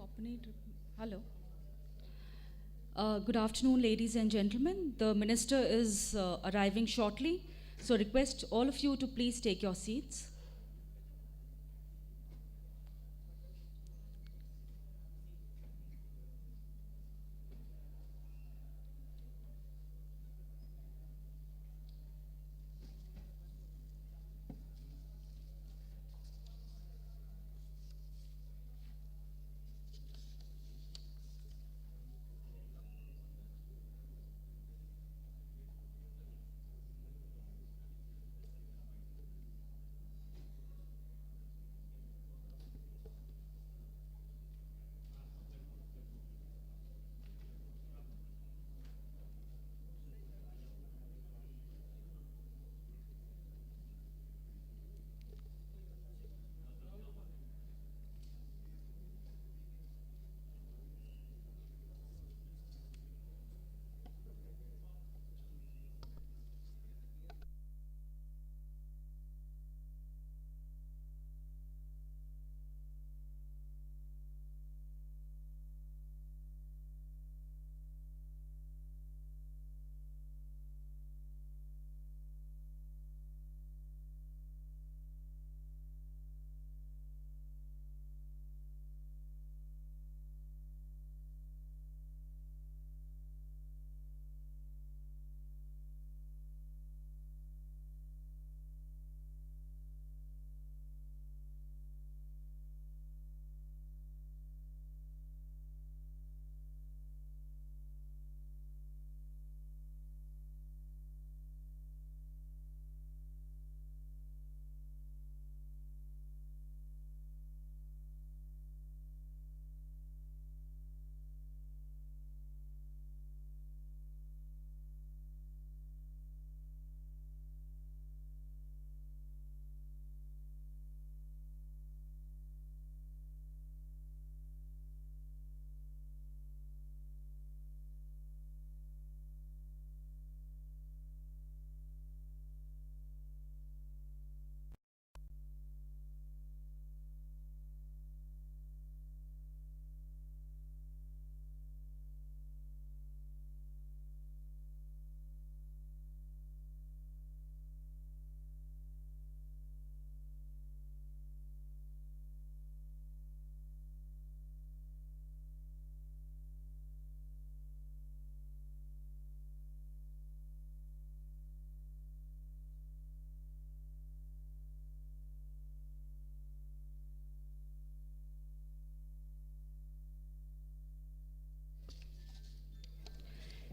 अपनी Hello. Good afternoon, ladies and gentlemen. The minister is arriving shortly, so request all of you to please take your seats.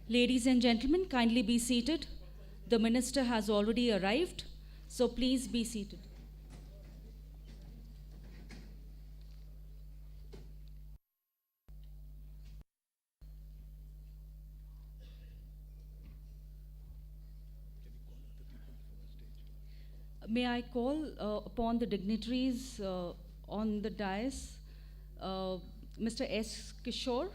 Ladies and gentlemen, kindly be seated. The minister has already arrived, so please be seated. May I call upon the dignitaries on the dais, Mr. S. Kishore.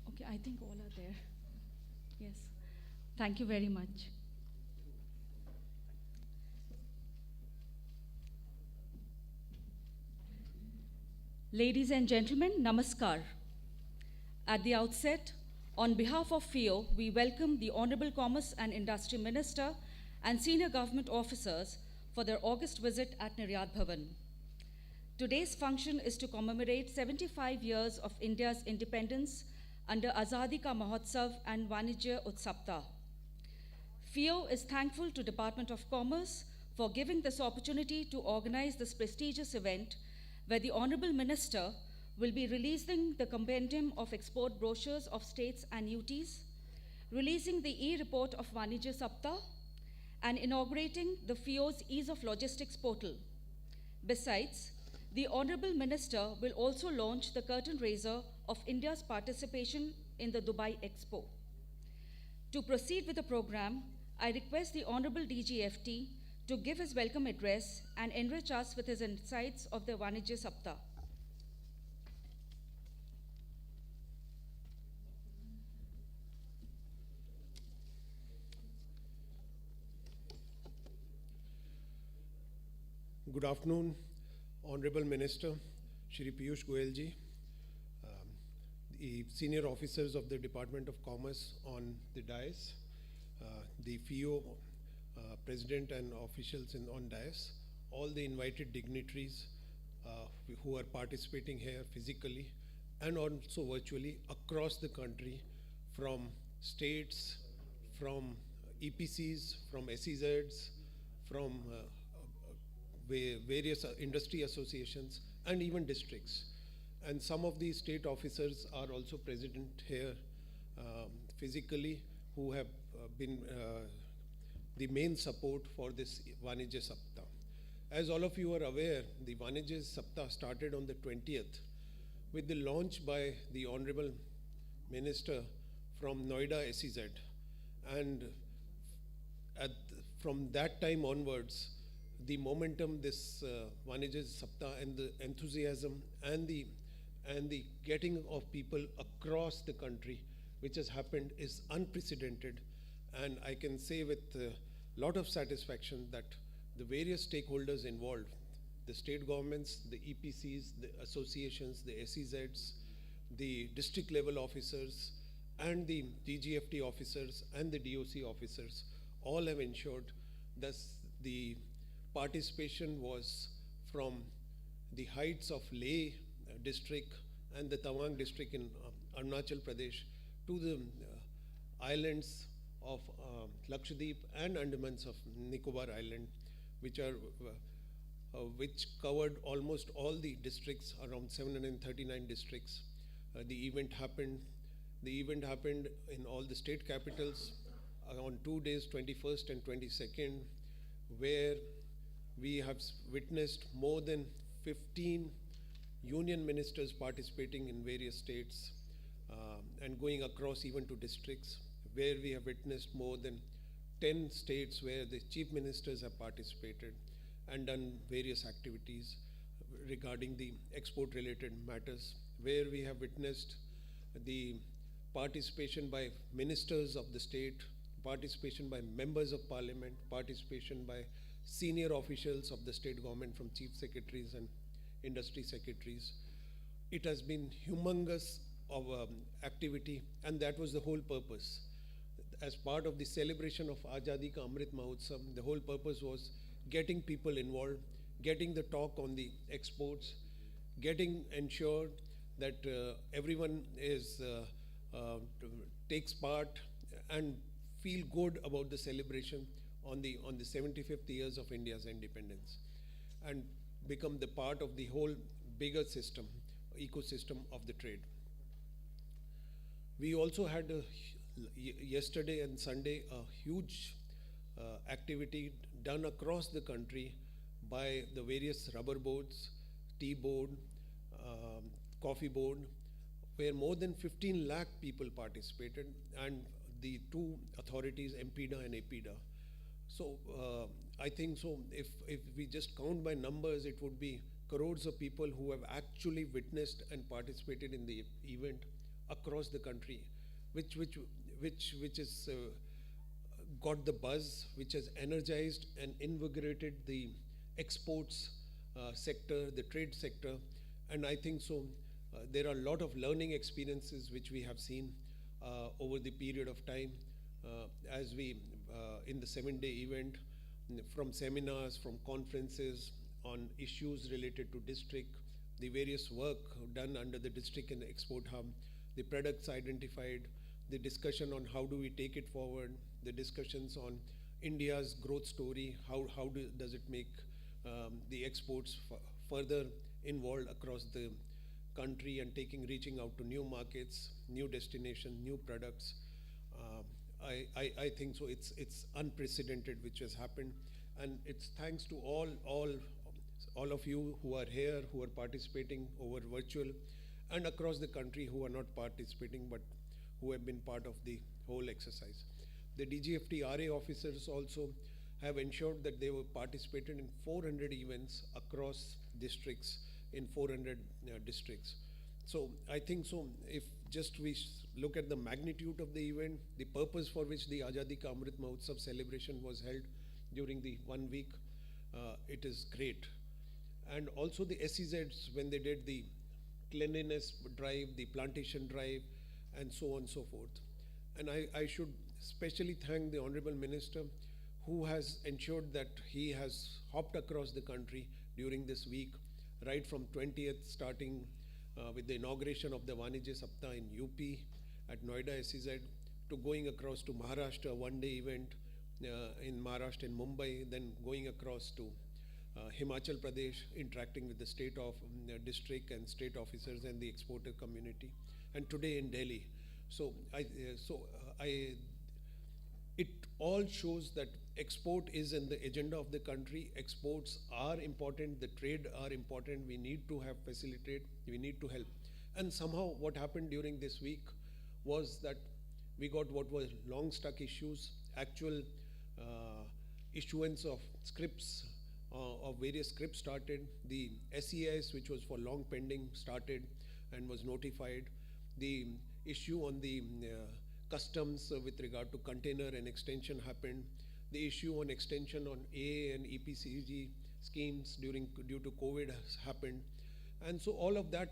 Okay, I think all are there. Yes. Thank you very much. Ladies and gentlemen, namaskar. At the outset, on behalf of FIEO, we welcome the Honorable Commerce and Industry Minister and senior government officers for their August visit at Niryat Bhavan. Today's function is to commemorate 75 years of India's independence under Azadi Ka Mahotsav and Vanijya Saptah. FIEO is thankful to Department of Commerce for giving this opportunity to organize this prestigious event where the Honorable Minister will be releasing the compendium of export brochures of states and UTs, releasing the e-report of Vanijya Saptah, and inaugurating the FIEO's Ease of Logistics portal. Besides, the Honorable Minister will also launch the curtain raiser of India's participation in the Dubai Expo. To proceed with the program, I request the Honorable DGFT to give his welcome address and enrich us with his insights of the Vanijya Saptah. Good afternoon, Honorable Minister, Shri Piyush Goyal ji, the senior officers of the Department of Commerce on the dais, the FIEO President and officials on dais, all the invited dignitaries who are participating here physically and also virtually across the country, from states, from EPCs, from SEZs, from various industry associations, and even districts. And some of these state officers are also present here physically, who have been the main support for this Vanijya Saptah. As all of you are aware, the Vanijay Saptah started on the 20th with the launch by the Honorable Minister from Noida SEZ. And from that time onwards, the momentum, this Vanijay Saptah, and the enthusiasm and the getting of people across the country, which has happened, is unprecedented. And I can say with a lot of satisfaction that the various stakeholders involved, the state governments, the EPCs, the associations, the SEZs, the district level officers, and the DGFT officers and the DOC officers, all have ensured that the participation was from the heights of Leh district and the Tawang district in Arunachal Pradesh to the islands of Lakshadweep and Andamans of Nicobar Island, which covered almost all the districts, around 739 districts. The event happened in all the state capitals on 2 days, 21st and 22nd, where we have witnessed more than 15 union ministers participating in various states and going across even to districts, where we have witnessed more than 10 states where the chief ministers have participated and done various activities regarding the export related matters, where we have witnessed the participation by ministers of the state, participation by members of parliament, participation by senior officials of the state government, from chief secretaries and industry secretaries. It has been humongous of activity, and that was the whole purpose. As part of the celebration of Azadi Ka Amrit Mahotsav, the whole purpose was getting people involved, getting the talk on the exports, getting ensured that everyone takes part and feel good about the celebration on the 75th years of India's independence, and become the part of the whole bigger system, ecosystem of the trade. We also had yesterday and Sunday a huge activity done across the country by the various rubber boards, tea board, coffee board, where more than 15 lakh people participated, and the two authorities, MPDA and APDA. So I think so if we just count by numbers, it would be crores of people who have actually witnessed and participated in the event across the country, which has got the buzz, which has energized and invigorated the exports sector, the trade sector. And I think so there are a lot of learning experiences which we have seen over the period of time as we in the 7-day event, from seminars, from conferences on issues related to district, the various work done under the district and export hub, the products identified, the discussion on how do we take it forward, the discussions on India's growth story, does it make the exports further involved across the country and reaching out to new markets, new destinations, new products. I think so it's unprecedented which has happened, and it's thanks to all of you who are here, who are participating over virtual, and across the country who are not participating but who have been part of the whole exercise. The DGFT RA officers also have ensured that they were participated in 400 events across districts, in 400 districts. So I think so if just we look at the magnitude of the event, the purpose for which the Azadi Ka Amrit Mahotsav celebration was held during the 1 week, it is great. and also the SEZs when they did the cleanliness drive, the plantation drive, and so on and so forth. And I should especially thank the Honorable Minister who has ensured that he has hopped across the country during this week, right from 20th starting with the inauguration of the Vanijya Saptah in UP at Noida SEZ, to going across to Maharashtra, one-day event in Maharashtra, in Mumbai, then going across to Himachal Pradesh, interacting with the state of district and state officers and the exporter community, and today in Delhi. It all shows that export is in the agenda of the country. Exports are important, the trade are important. We need to have facilitate, we need to help. And somehow what happened during this week was that we got what was long stuck issues, actual issuance of scripts, of various scripts started. The SEIS, which was for long pending, started and was notified. The issue on the customs with regard to container and extension happened. The issue on extension on A and EPCG schemes due to COVID has happened. And so all of that,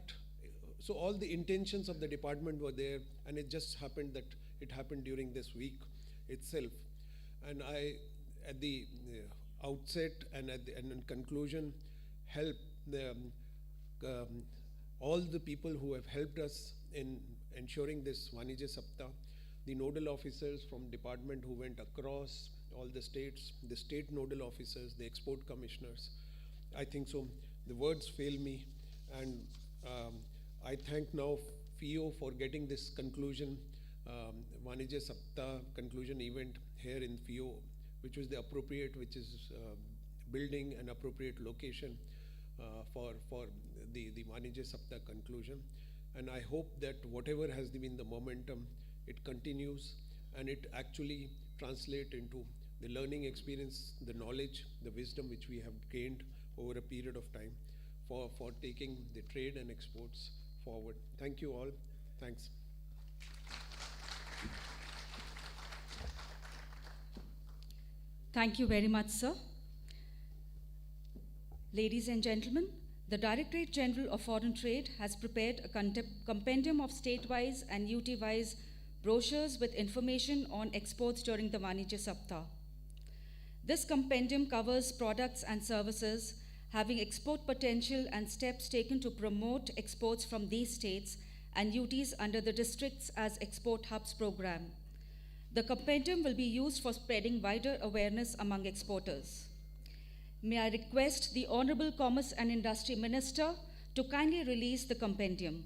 so all the intentions of the department were there, and it just happened that it happened during this week itself. And I, at the outset and in conclusion, help all the people who have helped us in ensuring this Vanijay Saptah, the nodal officers from department who went across all the states, the state nodal officers, the export commissioners. I think so, the words fail me, and I thank now FIEO for getting this conclusion, Vanijay Saptah conclusion event here in FIEO, which was the appropriate, which is building an appropriate location for the Vanijay Saptah conclusion. And I hope that whatever has been the momentum, it continues and it actually translates into the learning experience, the knowledge, the wisdom which we have gained over a period of time for taking the trade and exports forward. Thank you all. Thanks. Thank you very much, sir. Ladies and gentlemen, the Directorate General of Foreign Trade has prepared a compendium of state-wise and UT-wise brochures with information on exports during the Vanijay Saptah. This compendium covers products and services having export potential and steps taken to promote exports from these states and UTs under the Districts as Export Hubs program. The compendium will be used for spreading wider awareness among exporters. May I request the Honorable Commerce and Industry Minister to kindly release the compendium.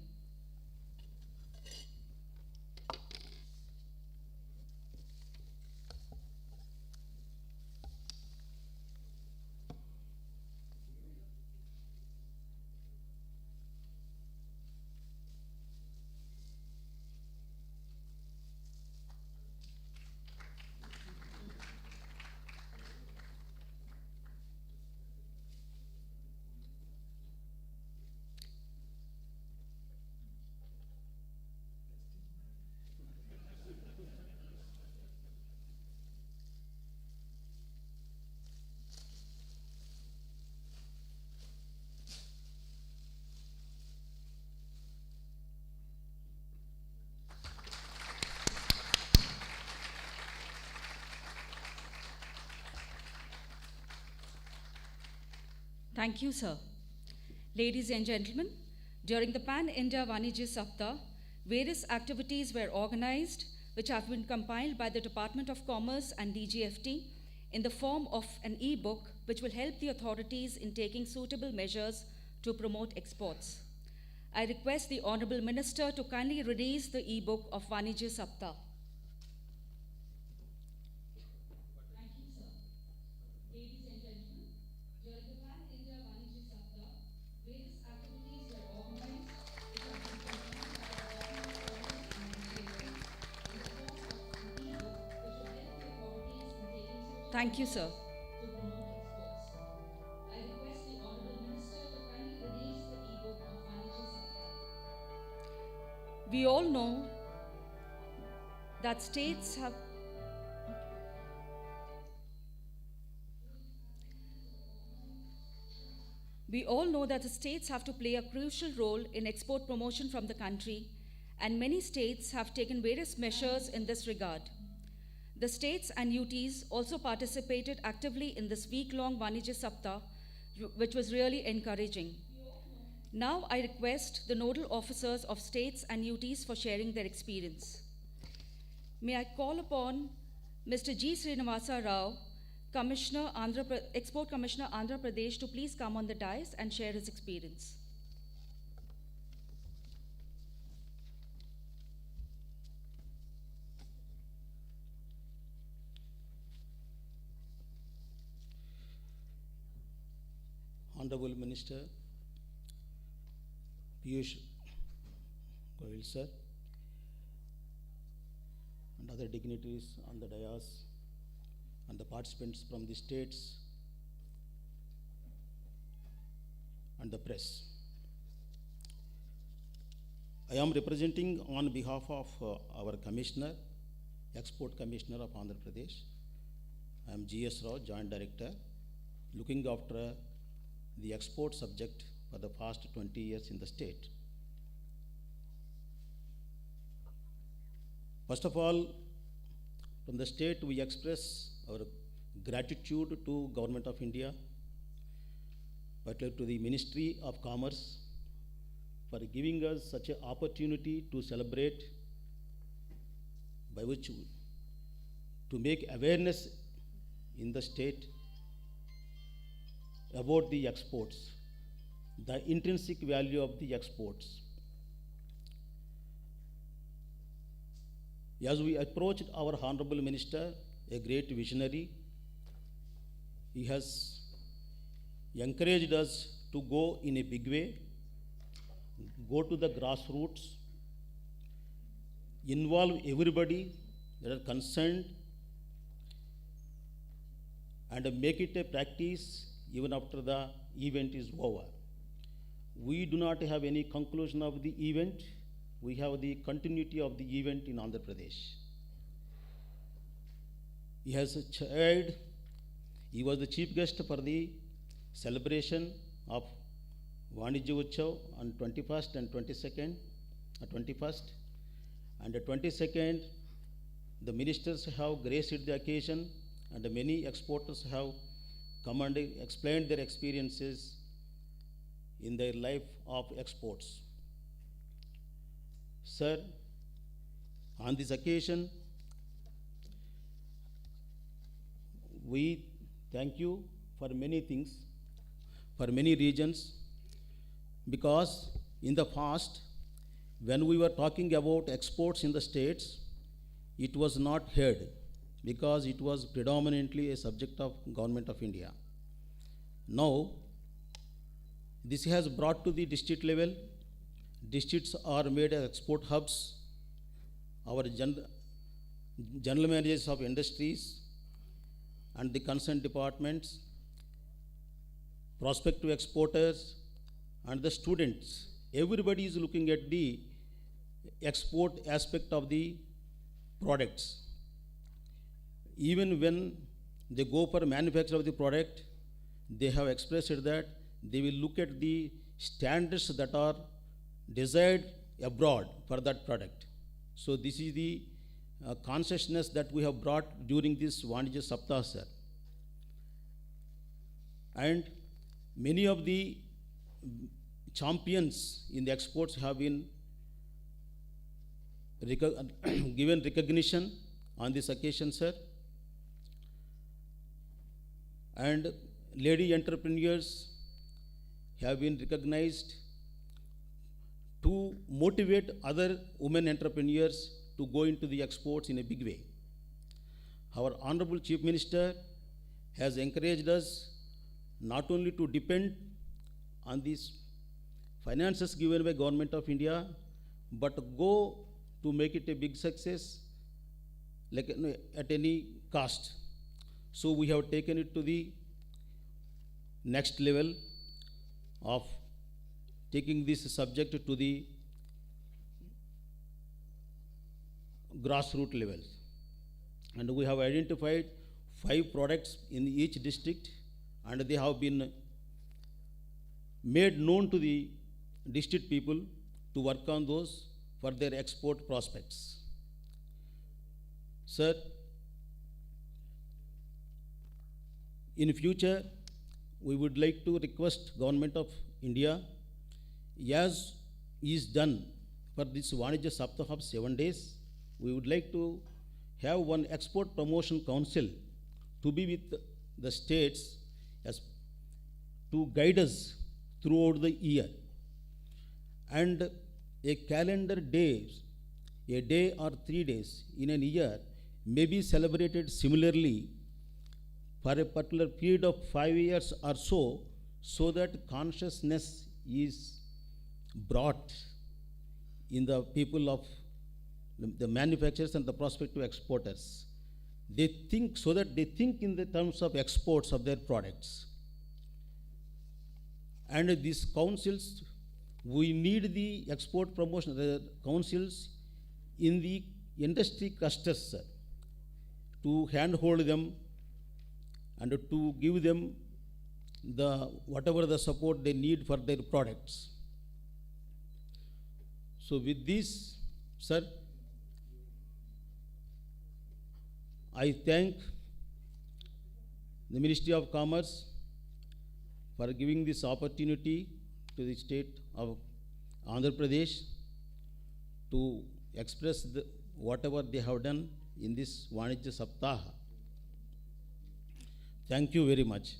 Thank you, sir. Ladies and gentlemen, during the Pan-India Vanijay Saptah, various activities were organized which have been compiled by the Department of Commerce and DGFT in the form of an e-book which will help the authorities in taking suitable measures to promote exports. I request the Honorable Minister to kindly release the e-book of Vanijay Saptah. Thank you, sir. I request the Honorable Minister to kindly release the e-book of Vanijay Saptah. We all know that states have We all know that the states have to play a crucial role in export promotion from the country, and many states have taken various measures in this regard. The states and UTs also participated actively in this week-long Vanijya Saptah, which was really encouraging. Now I request the nodal officers of states and UTs for sharing their experience. May I call upon Mr. G. Srinivasa Rao, Export Commissioner Andhra Pradesh, to please come on the dais and share his experience. Honorable Minister Piyush Goyal sir, and other dignitaries on the dais, and the participants from the states and the press. I am representing on behalf of our Commissioner, Export Commissioner of Andhra Pradesh. I am G.S. Rao, Joint Director, looking after the export subject for the past 20 years in the state. First of all, from the state we express our gratitude to Government of India, particularly to the Ministry of Commerce, for giving us such an opportunity to celebrate, by which to make awareness in the state about the exports, the intrinsic value of the exports. As we approached our Honorable Minister, a great visionary, he has encouraged us to go in a big way, go to the grassroots, involve everybody that are concerned, and make it a practice even after the event is over. We do not have any conclusion of the event. We have the continuity of the event in Andhra Pradesh. He has chaired, he was the chief guest for the celebration of Vanijya Utsav on 21st and 22nd, 21st. And the 22nd, the ministers have graced the occasion, and many exporters have come and explained their experiences in their life of exports. Sir, on this occasion, we thank you for many things, for many reasons, because in the past, when we were talking about exports in the states, it was not heard, because it was predominantly a subject of Government of India. Now, this has brought to the district level. Districts are made as export hubs. Our general managers of industries and the concerned departments, prospective exporters, and the students, everybody is looking at the export aspect of the products. Even when they go for manufacture of the product, they have expressed that they will look at the standards that are desired abroad for that product. So this is the consciousness that we have brought during this Vanijya Saptah, sir. And many of the champions in the exports have been given recognition on this occasion, sir. And lady entrepreneurs have been recognized to motivate other women entrepreneurs to go into the exports in a big way. Our Honorable Chief Minister has encouraged us not only to depend on these finances given by Government of India, but go to make it a big success, like at any cost. So we have taken it to the next level of taking this subject to the grassroots levels. And we have identified 5 products in each district, and they have been made known to the district people to work on those for their export prospects. Sir, in future, we would like to request Government of India, as is done for this Vanijya Saptah of 7 days, we would like to have one export promotion council to be with the states as to guide us throughout the year. And a calendar day, a day or 3 days in a year may be celebrated similarly for a particular period of 5 years or so, so that consciousness is brought in the people of the manufacturers and the prospective exporters. They think, so that they think in the terms of exports of their products. And these councils, we need the export promotion councils in the industry clusters, sir, to handhold them and to give them the whatever the support they need for their products. So with this, sir, I thank the Ministry of Commerce for giving this opportunity to the state of Andhra Pradesh to express whatever they have done in this Vanijya Saptah. Thank you very much.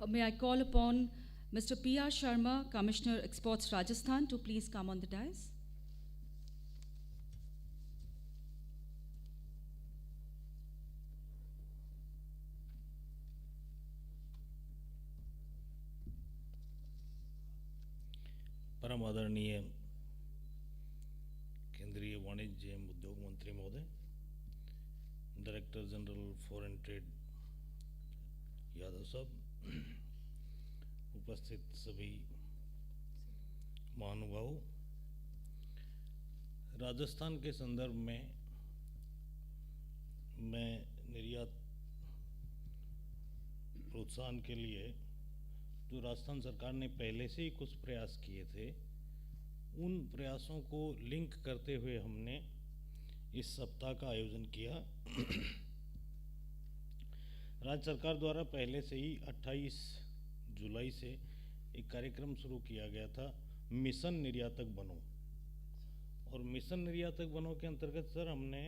May I call upon Mr. P.R. Sharma, Commissioner Exports Rajasthan, to please come on the dais. परम आदरणीय केंद्रीय वाणिज्य एवं उद्योग मंत्री महोदय, director general foreign trade Yadav साहब, उपस्थित सभी महानुभाव, राजस्थान के संदर्भ में मैं निर्यात प्रोत्साहन के लिए जो राजस्थान सरकार ने पहले से ही कुछ प्रयास किए थे, उन प्रयासों को लिंक करते हुए हमने इस सप्ताह का आयोजन किया। राज्य सरकार द्वारा पहले से ही 28 जुलाई से एक कार्यक्रम शुरू किया गया था, मिशन निर्यातक बनो। और मिशन निर्यातक बनो के अंतर्गत सर हमने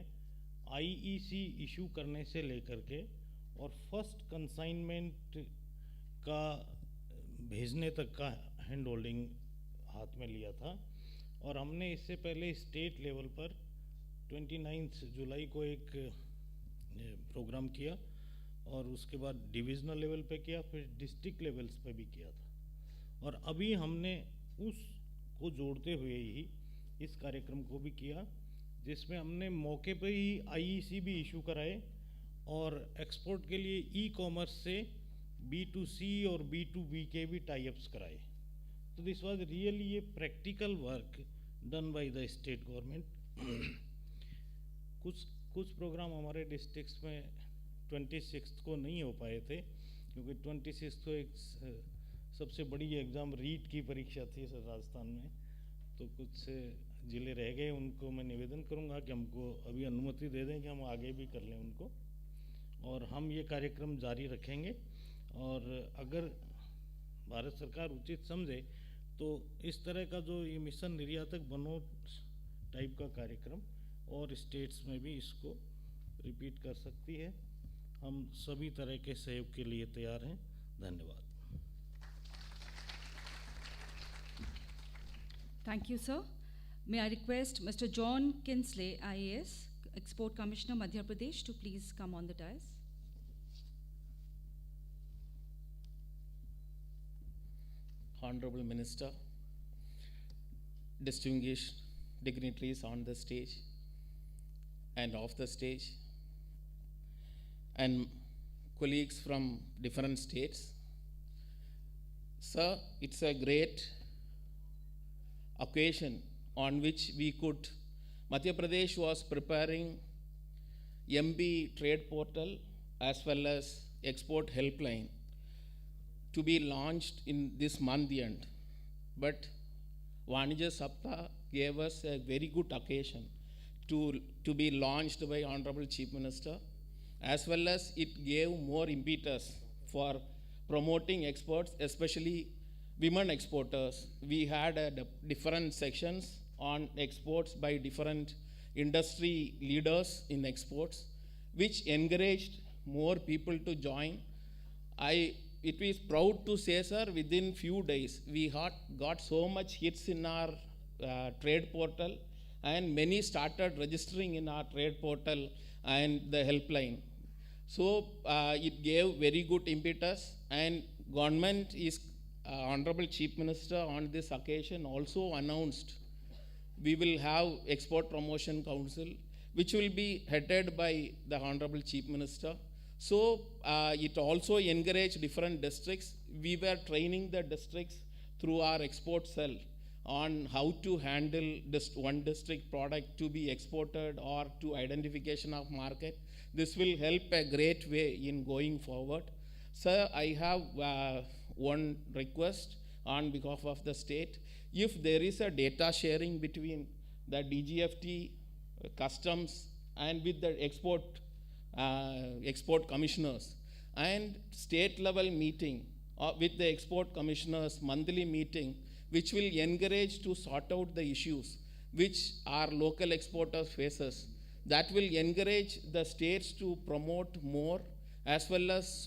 आईईसी इशू करने से लेकर के और फर्स्ट कंसाइनमेंट का भेजने तक का हैंड होल्डिंग हाथ में लिया था। और हमने इससे पहले स्टेट लेवल पर 29 जुलाई को एक प्रोग्राम किया और उसके बाद डिविजनल लेवल पे किया, फिर डिस्ट्रिक्ट लेवल्स पे भी किया था। और अभी हमने उसको जोड़ते हुए ही इस कार्यक्रम को भी किया, जिसमें हमने मौके पर ही आईईसी भी इशू कराए और एक्सपोर्ट के लिए ई कॉमर्स से B2C और B2B के भी टाई-अप्स कराए। तो this was really a practical work done by the state government. कुछ प्रोग्राम हमारे डिस्ट्रिक्ट्स में 26 को नहीं हो पाए थे, क्योंकि 26 को एक सबसे बड़ी एग्ज़ाम रीट की परीक्षा थी सर राजस्थान में, तो कुछ ज़िले रह गए। उनको मैं निवेदन करूंगा कि हमको अभी अनुमति दे दें कि हम आगे भी कर लें उनको, और हम ये कार्यक्रम जारी रखेंगे। और अगर भारत सरकार उचित समझे तो इस तरह का जो ये मिशन निर्यातक बनो टाइप का कार्यक्रम और स्टेट्स में भी इसको रिपीट कर सकती है। हम सभी तरह के सहयोग के लिए तैयार हैं। धन्यवाद। Thank you, sir. May I request Mr. John Kinsley, IAS, Export Commissioner, Madhya Pradesh, to please come on the dais. Honorable Minister, distinguished dignitaries on the stage and off the stage, and colleagues from different states. Sir, it's a great occasion on which we could, Madhya Pradesh was preparing MB trade portal as well as export helpline to be launched in this month end. But Vanijya Saptah gave us a very good occasion to be launched by Honorable Chief Minister, as well as it gave more impetus for promoting exports, especially women exporters. We had different sections on exports by different industry leaders in exports, which encouraged more people to join. It is proud to say, sir, within few days, we got so much hits in our trade portal, and many started registering in our trade portal and the helpline. So it gave very good impetus, and government is, Honorable Chief Minister on this occasion also announced we will have Export Promotion Council, which will be headed by the Honorable Chief Minister. So it also encouraged different districts. We were training the districts through our export cell on how to handle this one district product to be exported or to identification of market. This will help a great way in going forward. Sir, I have one request on behalf of the state. If there is a data sharing between the DGFT, customs, and with the export commissioners, and state level meeting with the export commissioners monthly meeting, which will encourage to sort out the issues which our local exporters faces, that will encourage the states to promote more, as well as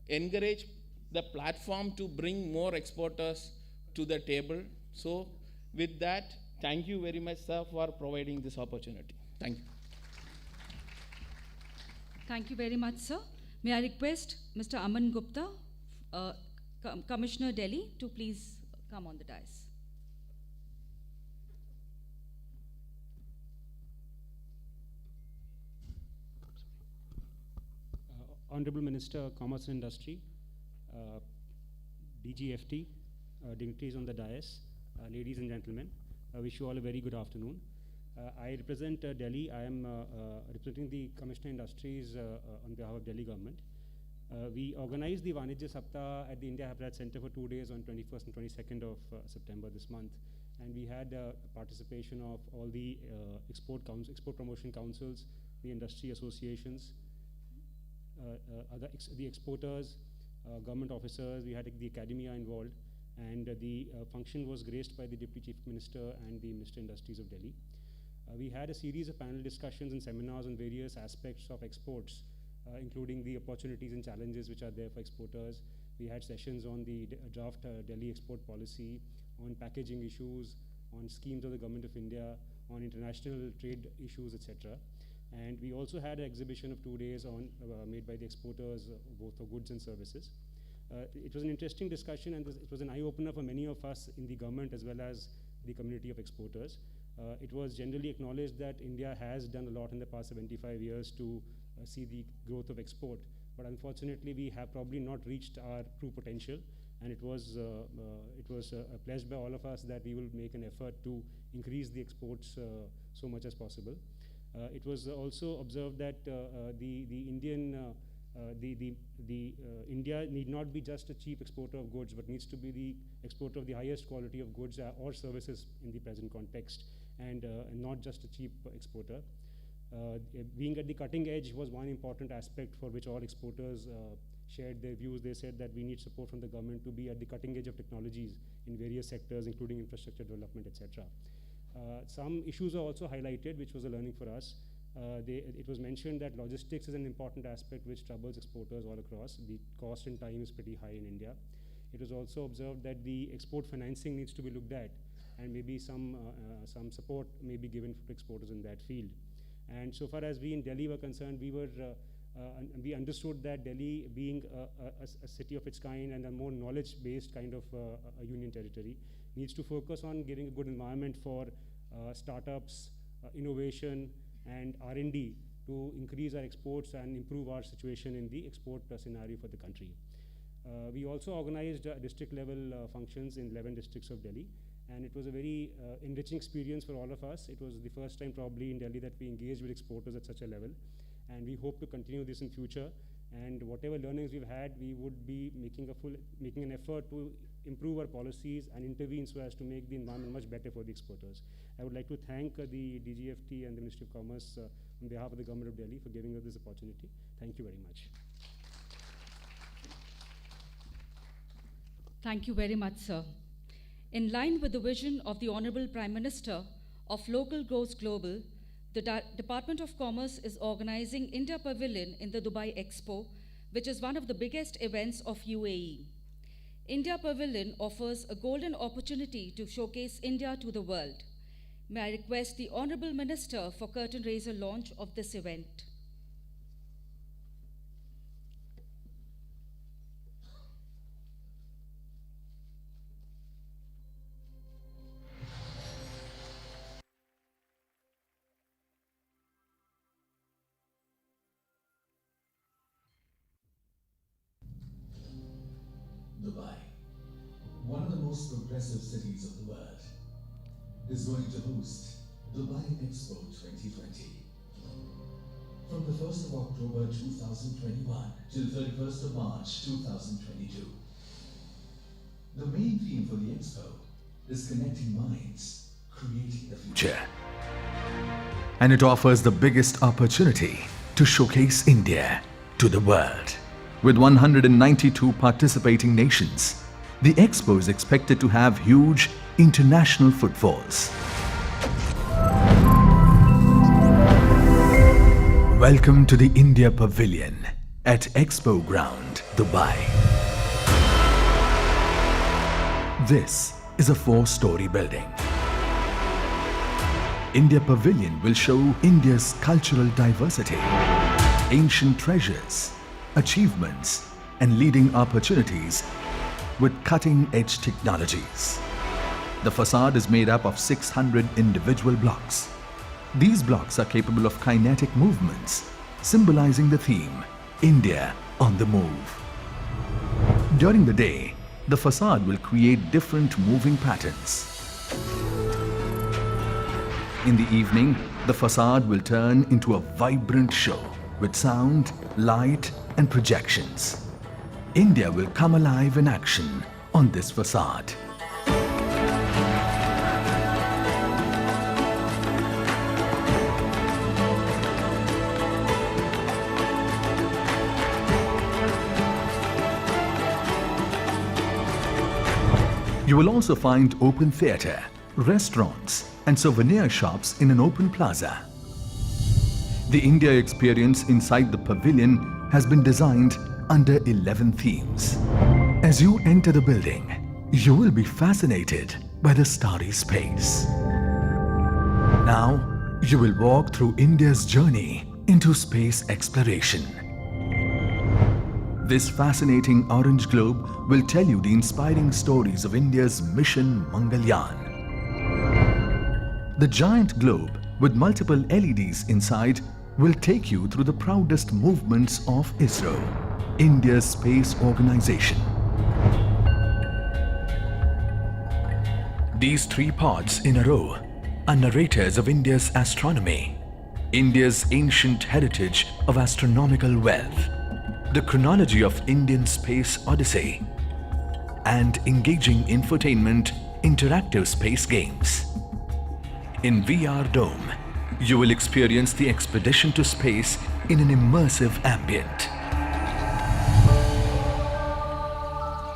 encourage the platform to bring more exporters to the table. So with that, thank you very much, sir, for providing this opportunity. Thank you. Thank you very much, sir. May I request Mr. Aman Gupta, Commissioner Delhi, to please come on the dais. Honorable Minister, Commerce and Industry, DGFT, dignitaries on the dais, ladies and gentlemen, I wish you all a very good afternoon. I represent Delhi. I am representing the Commissioner Industries on behalf of Delhi government. We organized the Vanijya Saptah at the India Habitat Center for 2 days on 21st and 22nd of September this month. And we had participation of all the export promotion councils, the industry associations, the exporters, government officers. We had the academia involved, and the function was graced by the Deputy Chief Minister and the Minister Industries of Delhi. We had a series of panel discussions and seminars on various aspects of exports, including the opportunities and challenges which are there for exporters. We had sessions on the draft Delhi export policy, on packaging issues, on schemes of the Government of India, on international trade issues, etc. And we also had an exhibition of 2 days on made by the exporters, both for goods and services. It was an interesting discussion, and it was an eye-opener for many of us in the government as well as the community of exporters. It was generally acknowledged that India has done a lot in the past 75 years to see the growth of export, but unfortunately we have probably not reached our true potential, and it was pledged by all of us that we will make an effort to increase the exports so much as possible. It was also observed that India need not be just a cheap exporter of goods, but needs to be the exporter of the highest quality of goods or services in the present context, and not just a cheap exporter. Being at the cutting edge was one important aspect for which all exporters shared their views. They said that we need support from the government to be at the cutting edge of technologies in various sectors, including infrastructure development, etc. Some issues are also highlighted, which was a learning for us. It was mentioned that logistics is an important aspect which troubles exporters all across. The cost and time is pretty high in India. It was also observed that the export financing needs to be looked at, and maybe some support may be given for exporters in that field. And so far as we in Delhi were concerned, we understood that Delhi, being a city of its kind and a more knowledge-based kind of a union territory, needs to focus on giving a good environment for startups, innovation, and R&D to increase our exports and improve our situation in the export scenario for the country. We also organized district-level functions in 11 districts of Delhi, and it was a very enriching experience for all of us. It was the first time probably in Delhi that we engaged with exporters at such a level, and we hope to continue this in future. And whatever learnings we've had, we would be making an effort to improve our policies and intervene so as to make the environment much better for the exporters. I would like to thank the DGFT and the Ministry of Commerce on behalf of the Government of Delhi for giving us this opportunity. Thank you very much. Thank you very much, sir. In line with the vision of the Honorable Prime Minister of Local Growth Global, the Department of Commerce is organizing India Pavilion in the Dubai Expo, which is one of the biggest events of UAE. India Pavilion offers a golden opportunity to showcase India to the world. May I request the Honorable Minister for curtain raiser launch of this event. Dubai, one of the most progressive cities of the world, is going to host Dubai Expo 2020. From the 1st of October 2021 till 31st of March 2022. The main theme for the Expo is connecting minds, creating the future. And it offers the biggest opportunity to showcase India to the world. With 192 participating nations, the Expo is expected to have huge international footfalls. Welcome to the India Pavilion at Expo Ground, Dubai. This is a 4-story building. India Pavilion will show India's cultural diversity, ancient treasures, achievements, and leading opportunities with cutting-edge technologies. The facade is made up of 600 individual blocks. These blocks are capable of kinetic movements, symbolizing the theme, India on the move. During the day, the facade will create different moving patterns. In the evening, the facade will turn into a vibrant show with sound, light, and projections. India will come alive in action on this facade. You will also find open theatre, restaurants, and souvenir shops in an open plaza. The India experience inside the pavilion has been designed under 11 themes. As you enter the building, you will be fascinated by the starry space. Now, you will walk through India's journey into space exploration. This fascinating orange globe will tell you the inspiring stories of India's mission Mangalyaan. The giant globe with multiple LEDs inside will take you through the proudest movements of ISRO, India's space organization. These 3 pods in a row are narrators of India's astronomy, India's ancient heritage of astronomical wealth, the chronology of Indian space odyssey, and engaging infotainment interactive space games. In VR Dome, you will experience the expedition to space in an immersive ambient.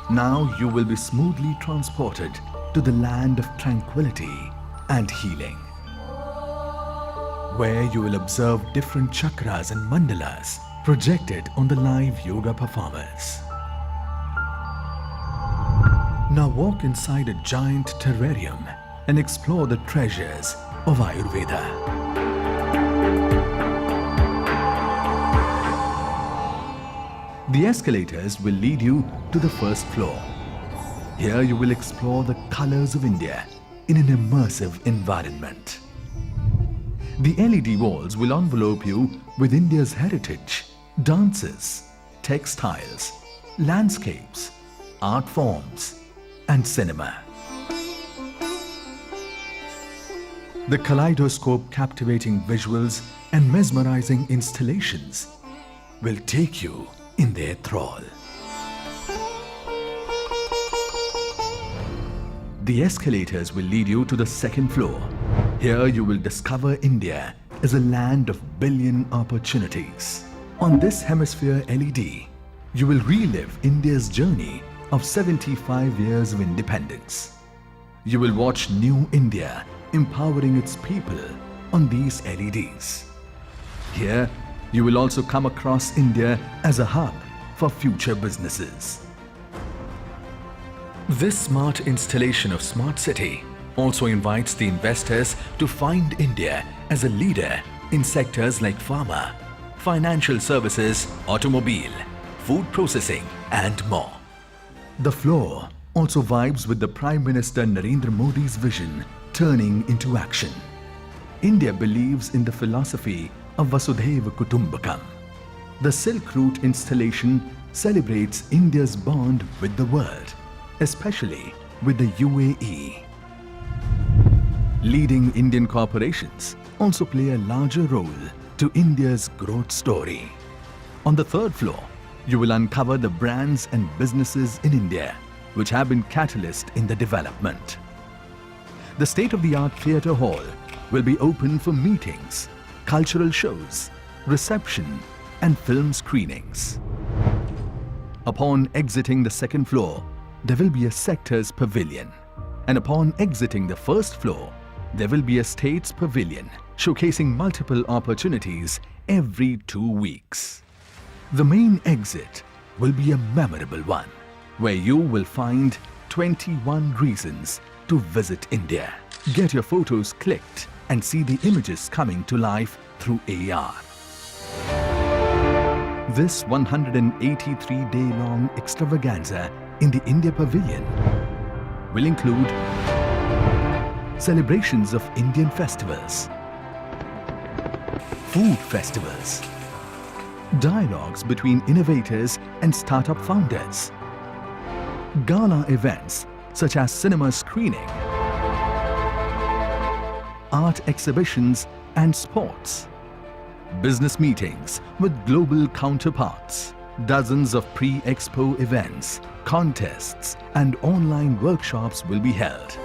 Now you will be smoothly transported to the land of tranquility and healing, where you will observe different chakras and mandalas projected on the live yoga performers. Now walk inside a giant terrarium and explore the treasures of Ayurveda. The escalators will lead you to the first floor. Here you will explore the colors of India in an immersive environment. The LED walls will envelope you with India's heritage, dances, textiles, landscapes, art forms, and cinema. The kaleidoscope captivating visuals and mesmerizing installations will take you in their thrall. The escalators will lead you to the second floor. Here you will discover India as a land of billion opportunities. On this hemisphere LED, you will relive India's journey of 75 years of independence. You will watch New India empowering its people on these LEDs. Here, you will also come across India as a hub for future businesses. This smart installation of Smart City also invites the investors to find India as a leader in sectors like pharma, financial services, automobile, food processing, and more. The floor also vibes with the Prime Minister Narendra Modi's vision turning into action. India believes in the philosophy of Vasudhaiva Kutumbakam. The Silk Route installation celebrates India's bond with the world, especially with the UAE. Leading Indian corporations also play a larger role to India's growth story. On the third floor, you will uncover the brands and businesses in India which have been catalyst in the development. The state-of-the-art theatre hall will be open for meetings, cultural shows, reception, and film screenings. Upon exiting the second floor, there will be a sector's pavilion. And upon exiting the first floor, there will be a state's pavilion showcasing multiple opportunities every 2 weeks. The main exit will be a memorable one, where you will find 21 reasons to visit India. Get your photos clicked and see the images coming to life through AR. This 183-day-long extravaganza in the India Pavilion will include celebrations of Indian festivals, food festivals, dialogues between innovators and startup founders, gala events such as cinema screening, art exhibitions and sports, business meetings with global counterparts, dozens of pre-expo events, contests and online workshops will be held.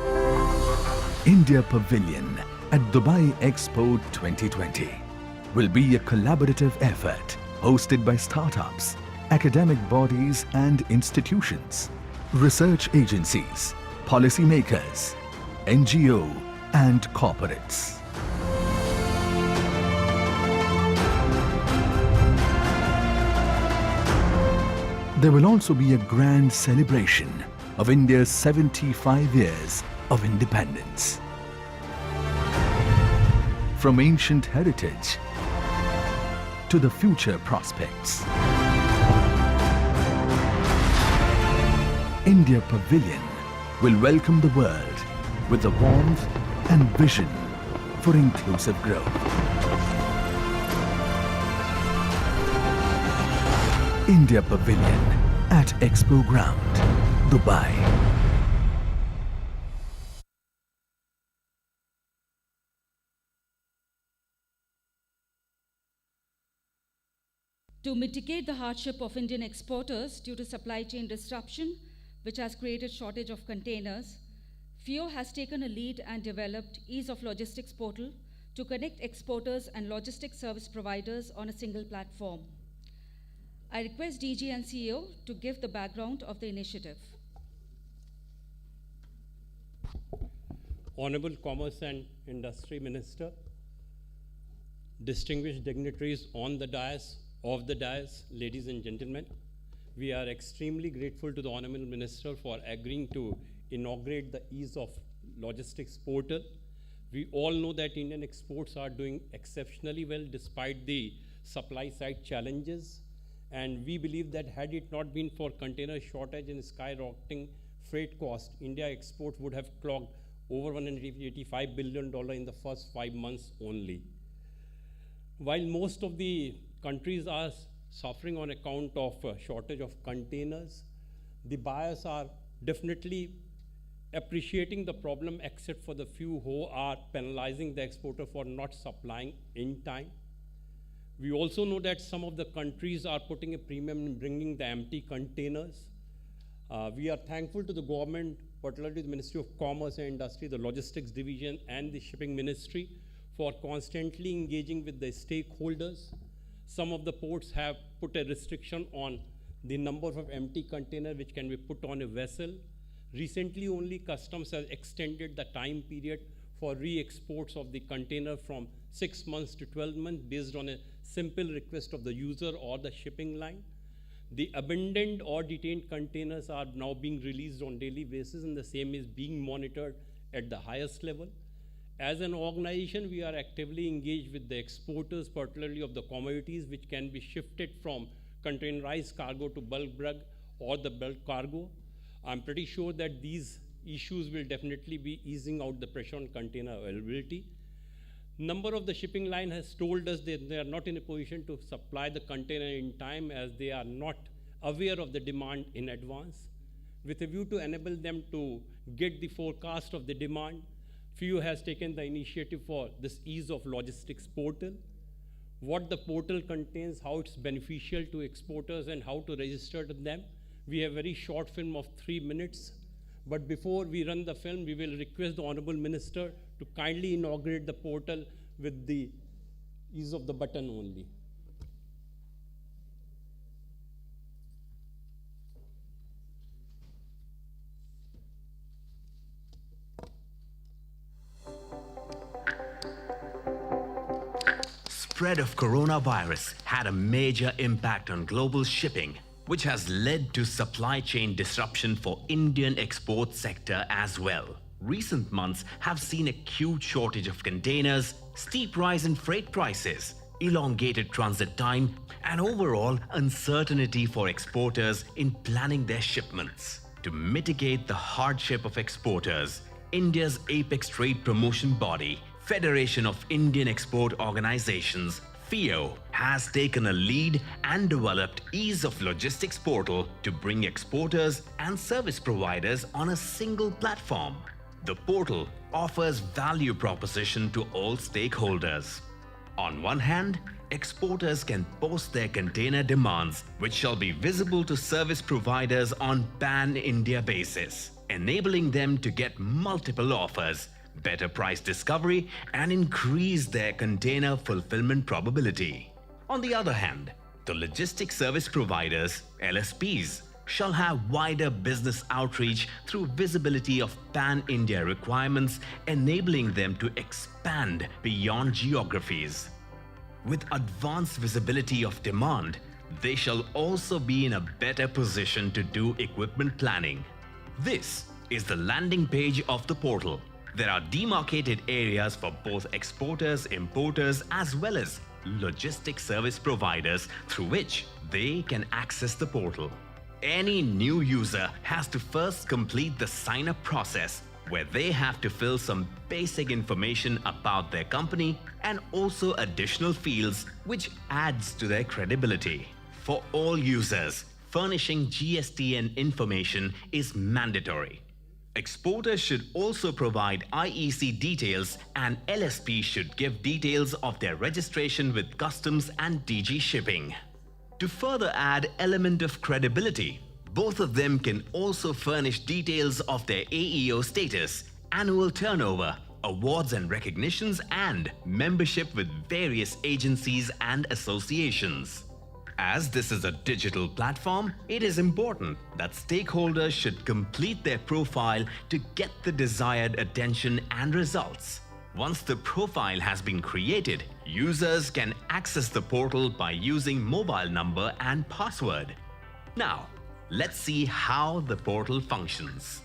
India Pavilion at Dubai Expo 2020 will be a collaborative effort hosted by startups, academic bodies and institutions, research agencies, policymakers, NGO and corporates. There will also be a grand celebration of India's 75 years of independence. From ancient heritage to the future prospects, India Pavilion will welcome the world with a warmth and vision for inclusive growth. India Pavilion at Expo Ground, Dubai. To mitigate the hardship of Indian exporters due to supply chain disruption, which has created shortage of containers, FIEO has taken a lead and developed Ease of Logistics portal to connect exporters and logistics service providers on a single platform. I request DG and CEO to give the background of the initiative. Honorable Commerce and Industry Minister, distinguished dignitaries on the dais, off the dais, ladies and gentlemen, we are extremely grateful to the Honorable Minister for agreeing to inaugurate the Ease of Logistics portal. We all know that Indian exports are doing exceptionally well despite the supply side challenges. And we believe that had it not been for container shortage and skyrocketing freight cost, India exports would have clocked over $185 billion in the first 5 months only. While most of the countries are suffering on account of shortage of containers, the buyers are definitely appreciating the problem, except for the few who are penalizing the exporter for not supplying in time. We also know that some of the countries are putting a premium in bringing the empty containers. We are thankful to the government, particularly the Ministry of Commerce and Industry, the Logistics Division, and the Shipping Ministry for constantly engaging with the stakeholders. Some of the ports have put a restriction on the number of empty containers which can be put on a vessel. Recently, only Customs has extended the time period for re-exports of the container from 6 months to 12 months based on a simple request of the user or the shipping line. The abandoned or detained containers are now being released on daily basis, and the same is being monitored at the highest level. As an organization, we are actively engaged with the exporters, particularly of the commodities, which can be shifted from containerized cargo to bulk drug or the bulk cargo. I'm pretty sure that these issues will definitely be easing out the pressure on container availability. Number of the shipping line has told us that they are not in a position to supply the container in time as they are not aware of the demand in advance. With a view to enable them to get the forecast of the demand, FIEO has taken the initiative for this ease of logistics portal. What the portal contains, how it's beneficial to exporters and how to register to them. We have a very short film of 3 minutes. But before we run the film, we will request the Honorable Minister to kindly inaugurate the portal with the ease of the button only. Spread of coronavirus had a major impact on global shipping, which has led to supply chain disruption for Indian export sector as well. Recent months have seen acute shortage of containers, steep rise in freight prices, elongated transit time, and overall uncertainty for exporters in planning their shipments. To mitigate the hardship of exporters, India's apex trade promotion body, Federation of Indian Export Organizations, FIEO, has taken a lead and developed Ease of Logistics portal to bring exporters and service providers on a single platform. The portal offers value proposition to all stakeholders. On one hand, exporters can post their container demands, which shall be visible to service providers on pan-India basis, enabling them to get multiple offers, better price discovery, and increase their container fulfillment probability. On the other hand, the logistics service providers, LSPs, shall have wider business outreach through visibility of pan-India requirements, enabling them to expand beyond geographies. With advanced visibility of demand, they shall also be in a better position to do equipment planning. This is the landing page of the portal. There are demarcated areas for both exporters, importers, as well as logistics service providers through which they can access the portal. Any new user has to first complete the sign-up process, where they have to fill some basic information about their company and also additional fields which adds to their credibility. For all users, furnishing GSTN information is mandatory. Exporters should also provide IEC details, and LSP should give details of their registration with Customs and DG Shipping. To further add element of credibility, both of them can also furnish details of their AEO status, annual turnover, awards and recognitions, and membership with various agencies and associations. As this is a digital platform, it is important that stakeholders should complete their profile to get the desired attention and results. Once the profile has been created, users can access the portal by using mobile number and password. Now, let's see how the portal functions.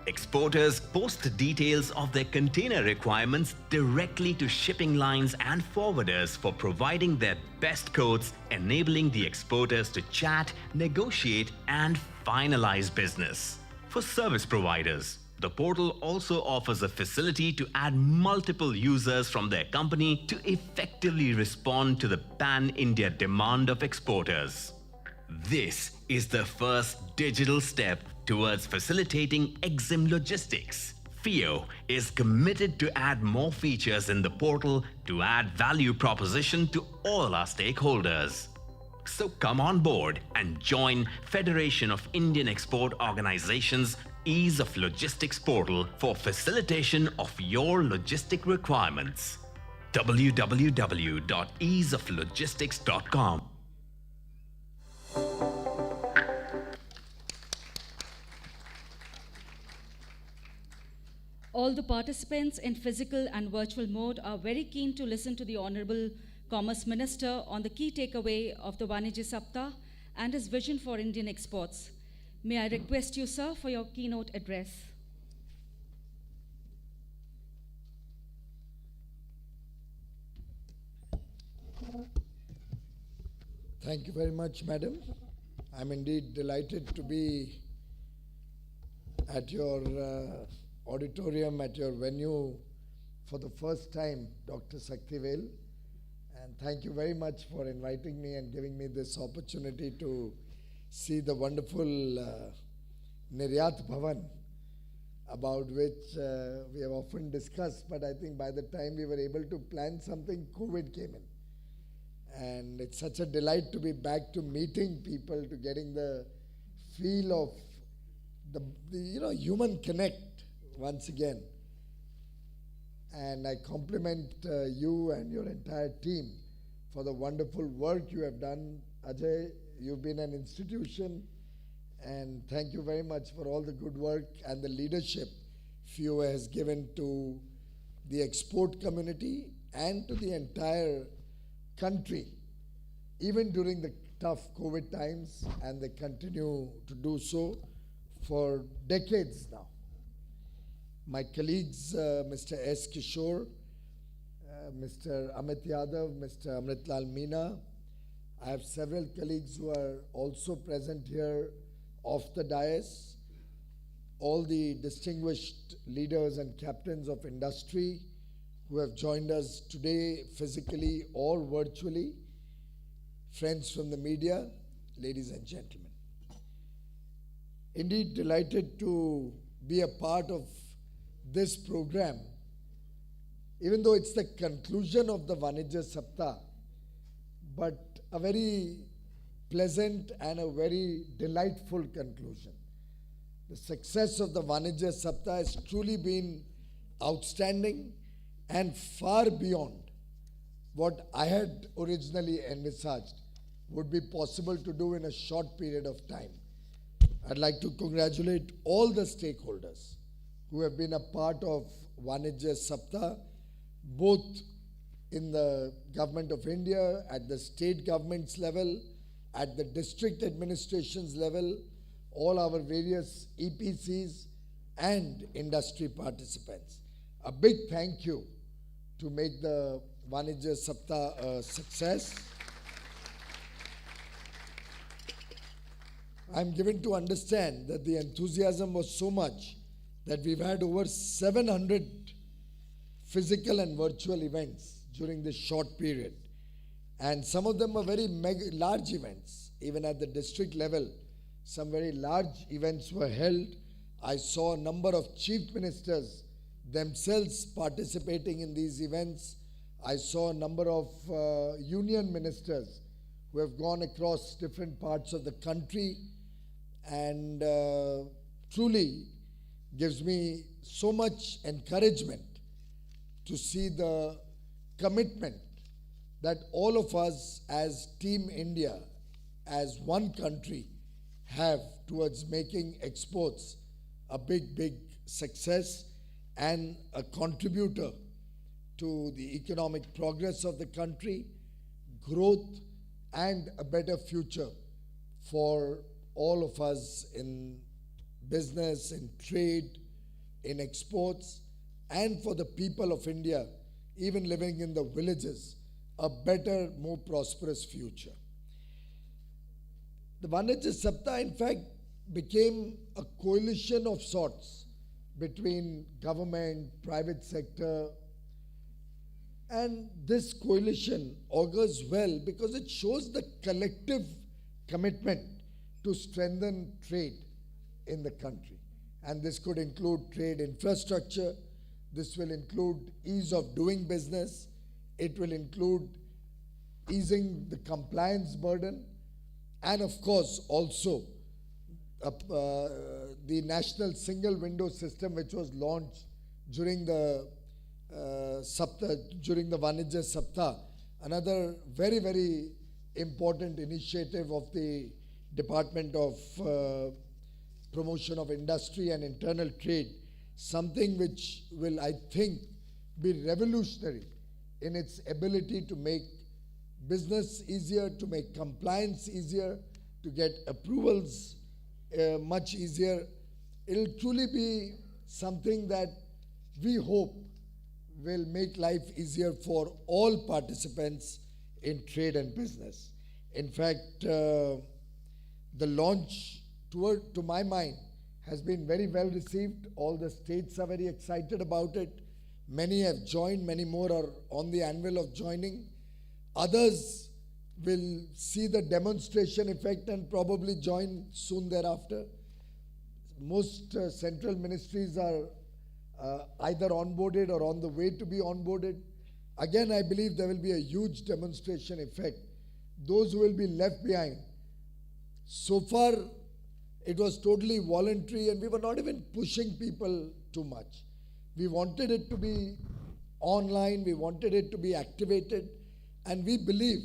Exporters post details of their container requirements directly to shipping lines and forwarders for providing their best quotes, enabling the exporters to chat, negotiate, and finalize business. For service providers, the portal also offers a facility to add multiple users from their company to effectively respond to the pan-India demand of exporters. This is the first digital step towards facilitating EXIM logistics. FIEO is committed to add more features in the portal to add value proposition to all our stakeholders. So come on board and join Federation of Indian Export Organizations Ease of Logistics portal for facilitation of your logistic requirements. www.easeoflogistics.com. All the participants in physical and virtual mode are very keen to listen to the Honorable Commerce Minister on the key takeaway of the Vanijya Saptah and his vision for Indian exports. May I request you, sir, for your keynote address. Thank you very much, Madam. I'm indeed delighted to be at your auditorium, at your venue for the first time, Dr. Saktivel. And thank you very much for inviting me and giving me this opportunity to see the wonderful Niryat Bhavan, about which we have often discussed, but I think by the time we were able to plan something, COVID came in. And it's such a delight to be back to meeting people, to getting the feel of the human connect once again. And I compliment you and your entire team for the wonderful work you have done. Ajay, you've been an institution, and thank you very much for all the good work and the leadership FIEO has given to the export community and to the entire country, even during the tough COVID times, and they continue to do so for decades now. My colleagues, Mr. S. Kishore, Mr. Amit Yadav, Mr. Amritlal Meena. I have several colleagues who are also present here off the dais. All the distinguished leaders and captains of industry who have joined us today physically or virtually. Friends from the media, ladies and gentlemen. Indeed delighted to be a part of this program, even though it's the conclusion of the Vanijya Saptah, but a very pleasant and a very delightful conclusion. The success of the Vanijya Saptah has truly been outstanding and far beyond what I had originally envisaged would be possible to do in a short period of time. I'd like to congratulate all the stakeholders who have been a part of Vanijya Saptah, both in the Government of India, at the state governments level, at the district administrations level, all our various EPCs and industry participants. A big thank you to make the Vanijya Saptah a success. I'm given to understand that the enthusiasm was so much that we've had over 700 physical and virtual events during this short period. And some of them are very large events. Even at the district level, some very large events were held. I saw a number of chief ministers themselves participating in these events. I saw a number of union ministers who have gone across different parts of the country, and truly gives me so much encouragement to see the commitment that all of us as Team India, as one country, have towards making exports a big, big success and a contributor to the economic progress of the country, growth, and a better future for all of us in business, in trade, in exports, and for the people of India, even living in the villages, a better, more prosperous future. The Vanijya Saptah, in fact, became a coalition of sorts between government, private sector, and this coalition augurs well because it shows the collective commitment to strengthen trade in the country. and this could include trade infrastructure, this will include ease of doing business, it will include easing the compliance burden, and of course also the national single window system which was launched during the Vanijya Saptah, another very, very important initiative of the Department of Promotion of Industry and Internal Trade, something which will, I think, be revolutionary in its ability to make business easier, to make compliance easier, to get approvals much easier. It will truly be something that we hope will make life easier for all participants in trade and business. In fact, the launch, to my mind, has been very well received. All the states are very excited about it. Many have joined, many more are on the anvil of joining. Others will see the demonstration effect and probably join soon thereafter. Most central ministries are either onboarded or on the way to be onboarded. Again, I believe there will be a huge demonstration effect. Those who will be left behind. So far, it was totally voluntary and we were not even pushing people too much. We wanted it to be online, we wanted it to be activated, and we believe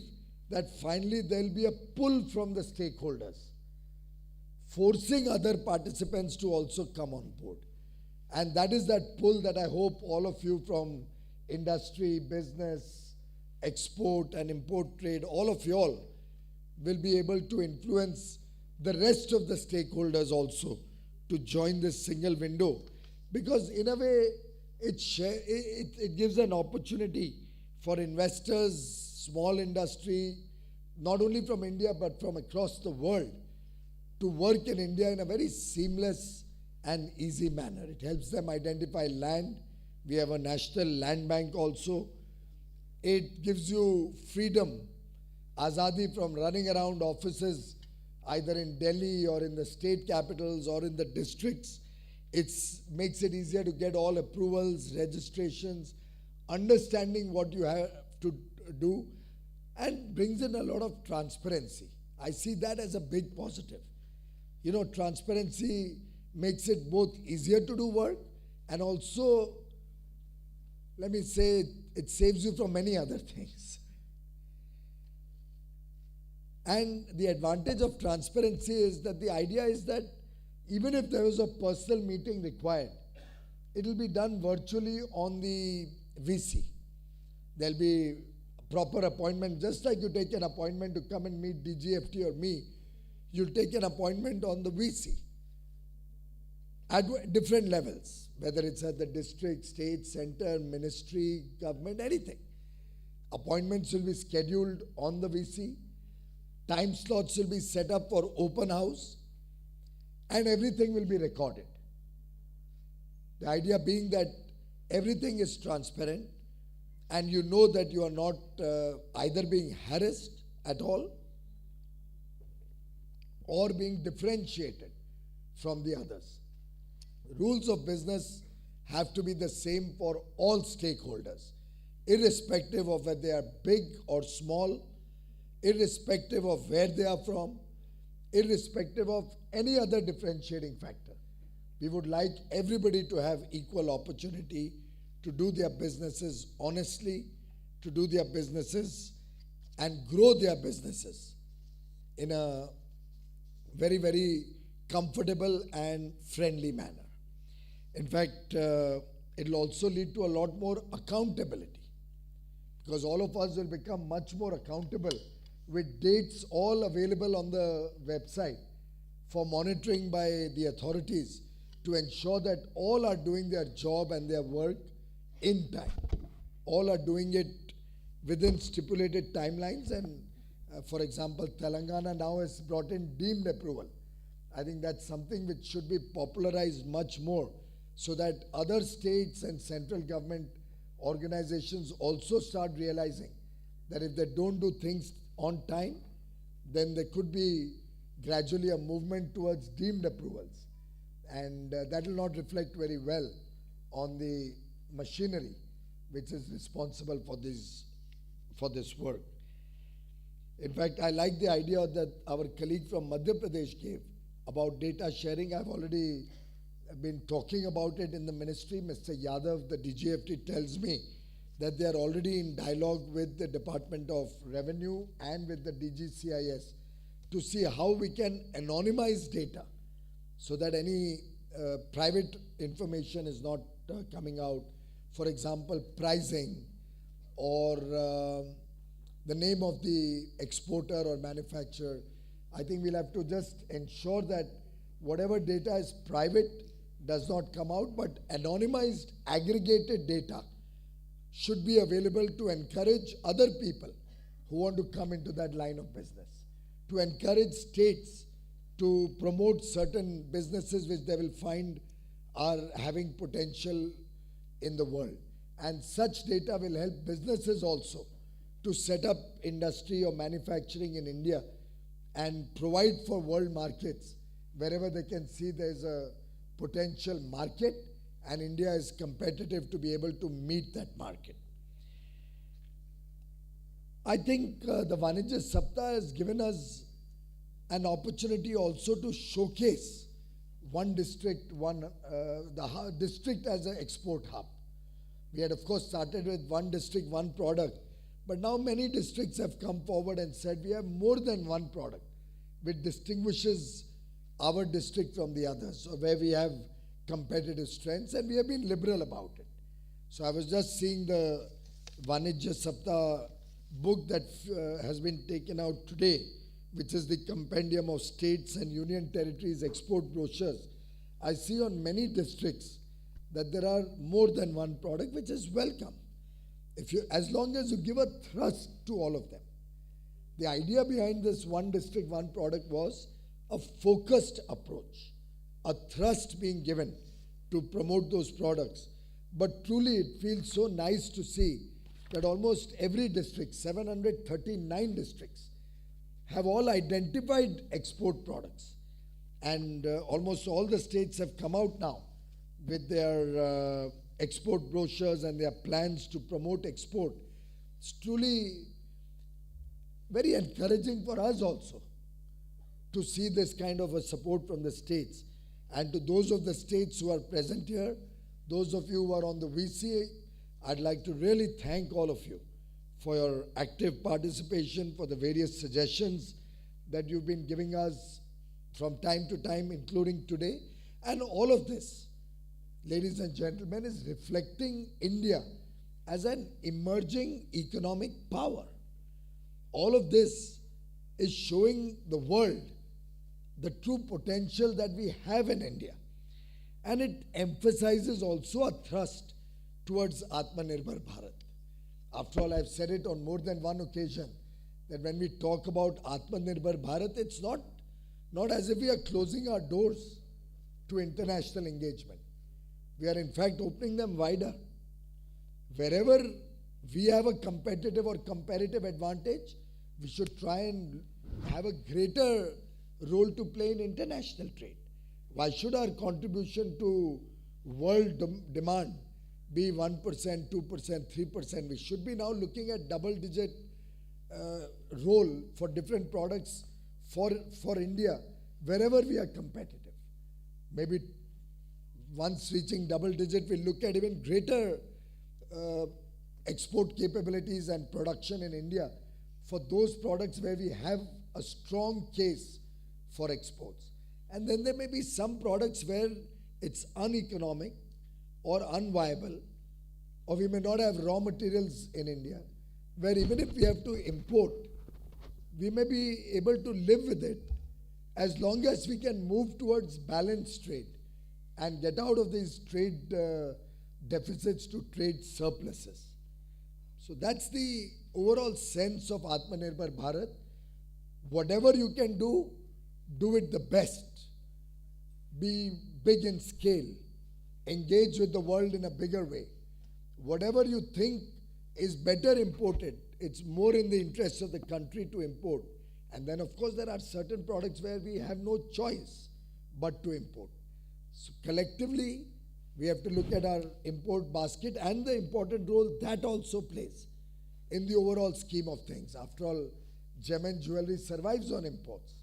that finally there will be a pull from the stakeholders, forcing other participants to also come on board. And that is that pull that I hope all of you from industry, business, export and import trade, all of you all will be able to influence the rest of the stakeholders also to join this single window. Because in a way, it gives an opportunity for investors, small industry, not only from India but from across the world, to work in India in a very seamless and easy manner. It helps them identify land. We have a national land bank also. It gives you freedom, azadi from running around offices either in Delhi or in the state capitals or in the districts. It makes it easier to get all approvals, registrations, understanding what you have to do, and brings in a lot of transparency. I see that as a big positive. You know, transparency makes it both easier to do work and also, let me say, it saves you from many other things. And the advantage of transparency is that the idea is that even if there was a personal meeting required, it will be done virtually on the VC. There will be a proper appointment, just like you take an appointment to come and meet DGFT or me, you'll take an appointment on the VC at different levels, whether it's at the district, state, center, ministry, government, anything. Appointments will be scheduled on the VC. Time slots will be set up for open house, and everything will be recorded. The idea being that everything is transparent and you know that you are not either being harassed at all or being differentiated from the others. Rules of business have to be the same for all stakeholders, irrespective of whether they are big or small, irrespective of where they are from, irrespective of any other differentiating factor. We would like everybody to have equal opportunity to do their businesses honestly, to do their businesses and grow their businesses in a very, very comfortable and friendly manner. In fact, it will also lead to a lot more accountability, because all of us will become much more accountable with dates all available on the website for monitoring by the authorities to ensure that all are doing their job and their work in time. All are doing it within stipulated timelines, and for example, Telangana now has brought in deemed approval. I think that's something which should be popularized much more so that other states and central government organizations also start realizing that if they don't do things on time, then there could be gradually a movement towards deemed approvals. and that will not reflect very well on the machinery which is responsible for this work. In fact, I like the idea that our colleague from Madhya Pradesh gave about data sharing. I've already been talking about it in the ministry. Mr. Yadav, the DGFT, tells me that they are already in dialogue with the Department of Revenue and with the DGCIS to see how we can anonymize data so that any private information is not coming out. For example, pricing or the name of the exporter or manufacturer. I think we'll have to just ensure that whatever data is private does not come out, but anonymized, aggregated data should be available to encourage other people who want to come into that line of business, to encourage states to promote certain businesses which they will find are having potential in the world. And such data will help businesses also to set up industry or manufacturing in India and provide for world markets wherever they can see there's a potential market and India is competitive to be able to meet that market. I think the Vanijya Saptah has given us an opportunity also to showcase one district, the district as an export hub. We had of course started with one district, one product, but now many districts have come forward and said we have more than one product which distinguishes our district from the others, so where we have competitive strengths, and we have been liberal about it. So I was just seeing the Vanijya Saptah book that has been taken out today, which is the compendium of states and union territories export brochures. I see on many districts that there are more than one product, which is welcome. As long as you give a thrust to all of them. The idea behind this one district, one product was a focused approach, a thrust being given to promote those products. But truly it feels so nice to see that almost every district, 739 districts, have all identified export products. And almost all the states have come out now with their export brochures and their plans to promote export. It's truly very encouraging for us also to see this kind of a support from the states. And to those of the states who are present here, those of you who are on the VC, I'd like to really thank all of you for your active participation, for the various suggestions that you've been giving us from time to time, including today. And all of this, ladies and gentlemen, is reflecting India as an emerging economic power. All of this is showing the world the true potential that we have in India. And it emphasizes also a thrust towards Atmanirbhar Bharat. After all, I've said it on more than one occasion, that when we talk about Atmanirbhar Bharat, it's not as if we are closing our doors to international engagement. We are in fact opening them wider. Wherever we have a competitive or comparative advantage, we should try and have a greater role to play in international trade. Why should our contribution to world demand be 1%, 2%, 3%? We should be now looking at double-digit role for different products for India, wherever we are competitive. Maybe once reaching double-digit, we'll look at even greater export capabilities and production in India for those products where we have a strong case for exports. And then there may be some products where it's uneconomic or unviable, or we may not have raw materials in India, where even if we have to import, we may be able to live with it as long as we can move towards balanced trade and get out of these trade deficits to trade surpluses. So that's the overall sense of Atmanirbhar Bharat. Whatever you can do it the best. Be big in scale. Engage with the world in a bigger way. Whatever you think is better imported, it's more in the interest of the country to import. And then of course there are certain products where we have no choice but to import. So collectively, we have to look at our import basket and the important role that also plays in the overall scheme of things. After all, gem and jewelry survives on imports.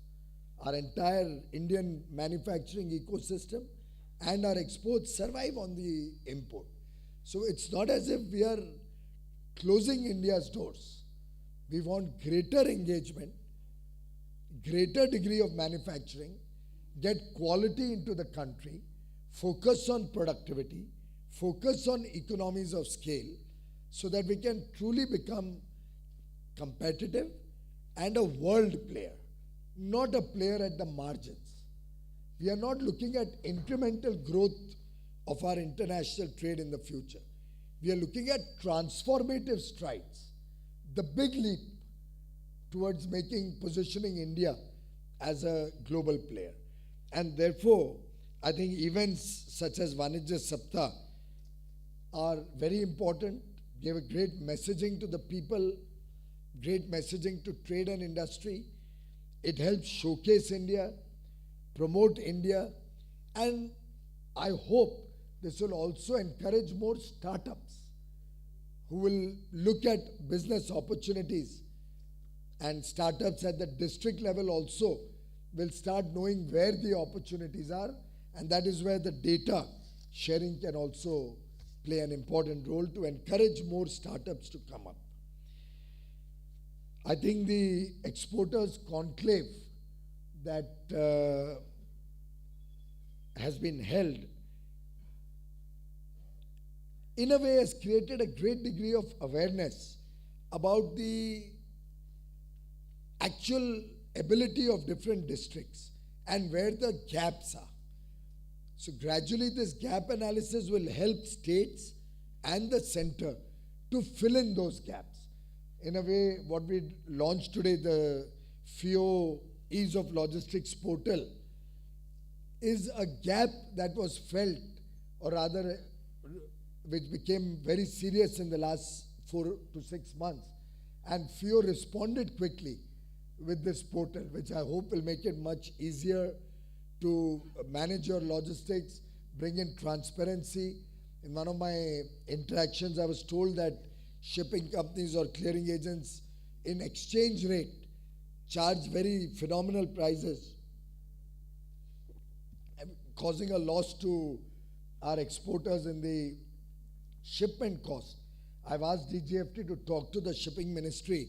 Our entire Indian manufacturing ecosystem and our exports survive on the import. So it's not as if we are closing India's doors. We want greater engagement, greater degree of manufacturing, get quality into the country, focus on productivity, focus on economies of scale, so that we can truly become competitive and a world player, not a player at the margins. We are not looking at incremental growth of our international trade in the future. We are looking at transformative strides, the big leap towards positioning India as a global player. And therefore, I think events such as Vanijya Saptah are very important, give a great messaging to the people, great messaging to trade and industry. It helps showcase India, promote India, and I hope this will also encourage more startups who will look at business opportunities, and startups at the district level also will start knowing where the opportunities are, and that is where the data sharing can also play an important role to encourage more startups to come up. I think the exporters conclave that has been held in a way has created a great degree of awareness about the actual ability of different districts and where the gaps are. So gradually this gap analysis will help states and the center to fill in those gaps. In a way, what we launched today, the FIEO Ease of Logistics portal, is a gap that was felt, or rather which became very serious in the last 4 to 6 months. And FIEO responded quickly with this portal, which I hope will make it much easier to manage your logistics, bring in transparency. In one of my interactions, I was told that shipping companies or clearing agents in exchange rate charge very phenomenal prices, causing a loss to our exporters in the shipment cost. I've asked DGFT to talk to the shipping ministry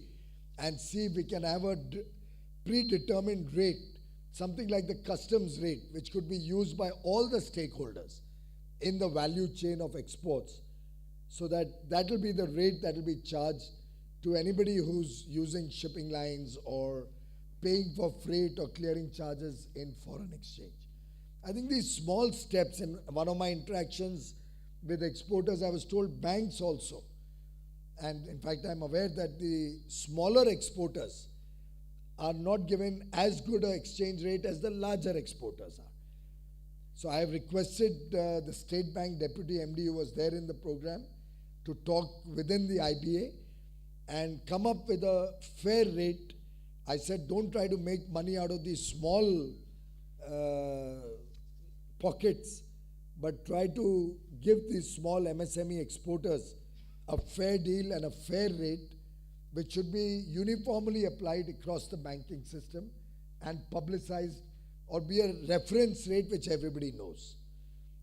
and see if we can have a predetermined rate, something like the customs rate, which could be used by all the stakeholders in the value chain of exports, so that that will be the rate that will be charged to anybody who's using shipping lines or paying for freight or clearing charges in foreign exchange. I think these small steps, in one of my interactions with exporters, I was told banks also, and in fact I'm aware that the smaller exporters are not given as good an exchange rate as the larger exporters are. So I have requested the State Bank Deputy MD who was there in the program to talk within the IBA and come up with a fair rate. I said, don't try to make money out of these small pockets, but try to give these small MSME exporters a fair deal and a fair rate, which should be uniformly applied across the banking system and publicized, or be a reference rate which everybody knows.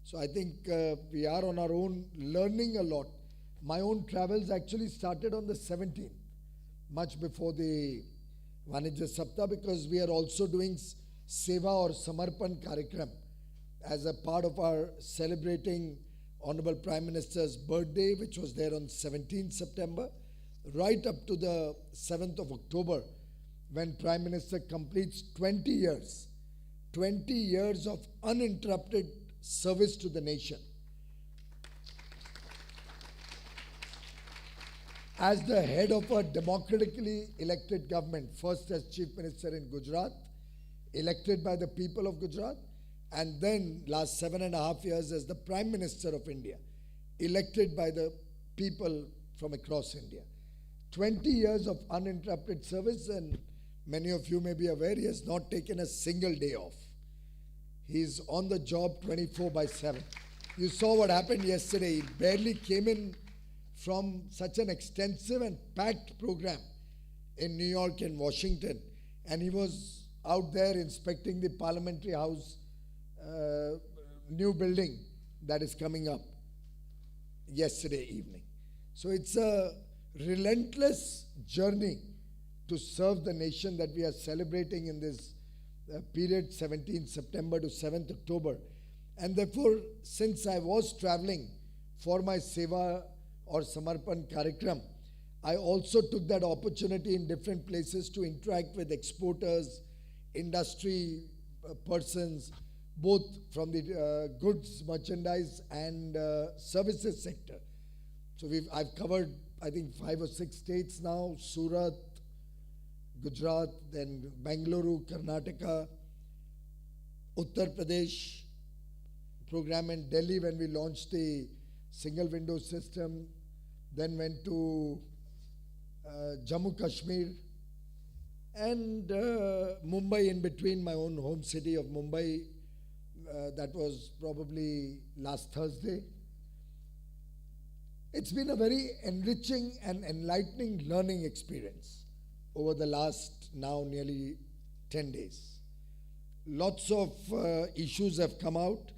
So I think we are on our own learning a lot. My own travels actually started on the 17th, much before the Vanijya Saptah, because we are also doing Seva or Samarpan Karikram as a part of our celebrating Honorable Prime Minister's birthday, which was there on 17th September, right up to the 7th of October, when Prime Minister completes 20 years of uninterrupted service to the nation. As the head of a democratically elected government, first as Chief Minister in Gujarat, elected by the people of Gujarat, and then last 7.5 years as the Prime Minister of India, elected by the people from across India. 20 years of uninterrupted service, and many of you may be aware he has not taken a single day off. He's on the job 24/7. You saw what happened yesterday. He barely came in from such an extensive and packed program in New York and Washington, and he was out there inspecting the Parliamentary House new building that is coming up yesterday evening. So it's a relentless journey to serve the nation that we are celebrating in this period 17th September to 7th October. And therefore, since I was traveling for my Seva or Samarpan Karikram, I also took that opportunity in different places to interact with exporters, industry persons, both from the goods, merchandise and services sector. So I've covered, I think, 5 or 6 states now: Surat, Gujarat, then Bengaluru, Karnataka, Uttar Pradesh, program in Delhi when we launched the single window system, then went to Jammu Kashmir, and Mumbai in between, my own home city of Mumbai. That was probably last Thursday. It's been a very enriching and enlightening learning experience over the last now nearly 10 days. Lots of issues have come out,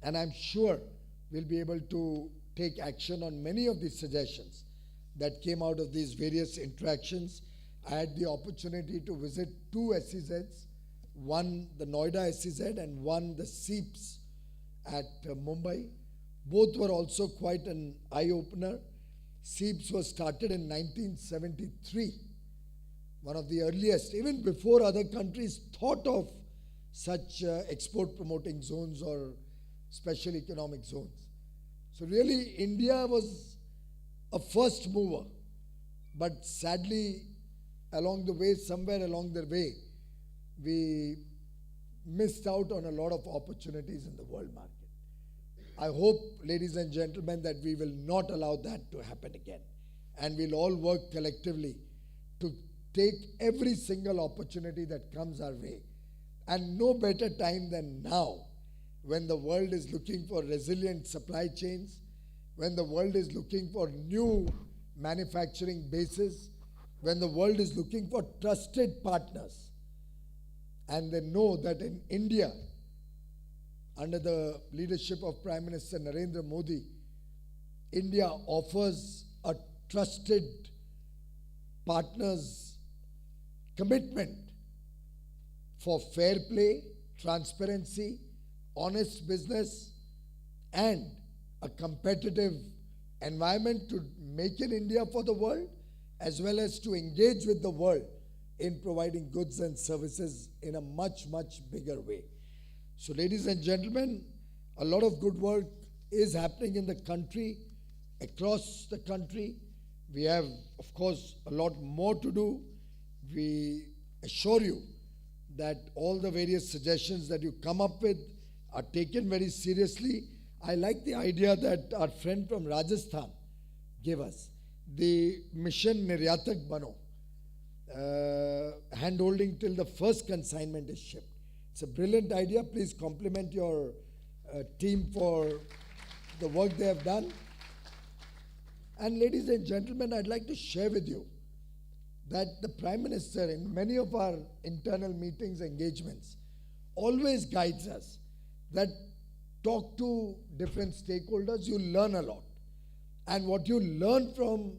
and I'm sure we'll be able to take action on many of these suggestions that came out of these various interactions. I had the opportunity to visit 2 SEZs, one the Noida SEZ and one the SEEPS at Mumbai. Both were also quite an eye-opener. SEEPS was started in 1973, one of the earliest, even before other countries thought of such export promoting zones or special economic zones. So really, India was a first mover, but sadly, somewhere along the way, we missed out on a lot of opportunities in the world market. I hope, ladies and gentlemen, that we will not allow that to happen again, and we'll all work collectively to take every single opportunity that comes our way. And no better time than now, when the world is looking for resilient supply chains, when the world is looking for new manufacturing bases, when the world is looking for trusted partners. And they know that in India, under the leadership of Prime Minister Narendra Modi, India offers a trusted partner's commitment for fair play, transparency, honest business, and a competitive environment to make in India for the world, as well as to engage with the world in providing goods and services in a much, much bigger way. So, ladies and gentlemen, a lot of good work is happening in the country, across the country. We have, of course, a lot more to do. We assure you that all the various suggestions that you come up with are taken very seriously. I like the idea that our friend from Rajasthan gave us, the Mission Niryatak Bano, hand-holding till the first consignment is shipped. It's a brilliant idea. Please compliment your team for the work they have done. And ladies and gentlemen, I'd like to share with you that the Prime Minister, in many of our internal meetings, engagements, always guides us that talk to different stakeholders, you learn a lot. And what you learn from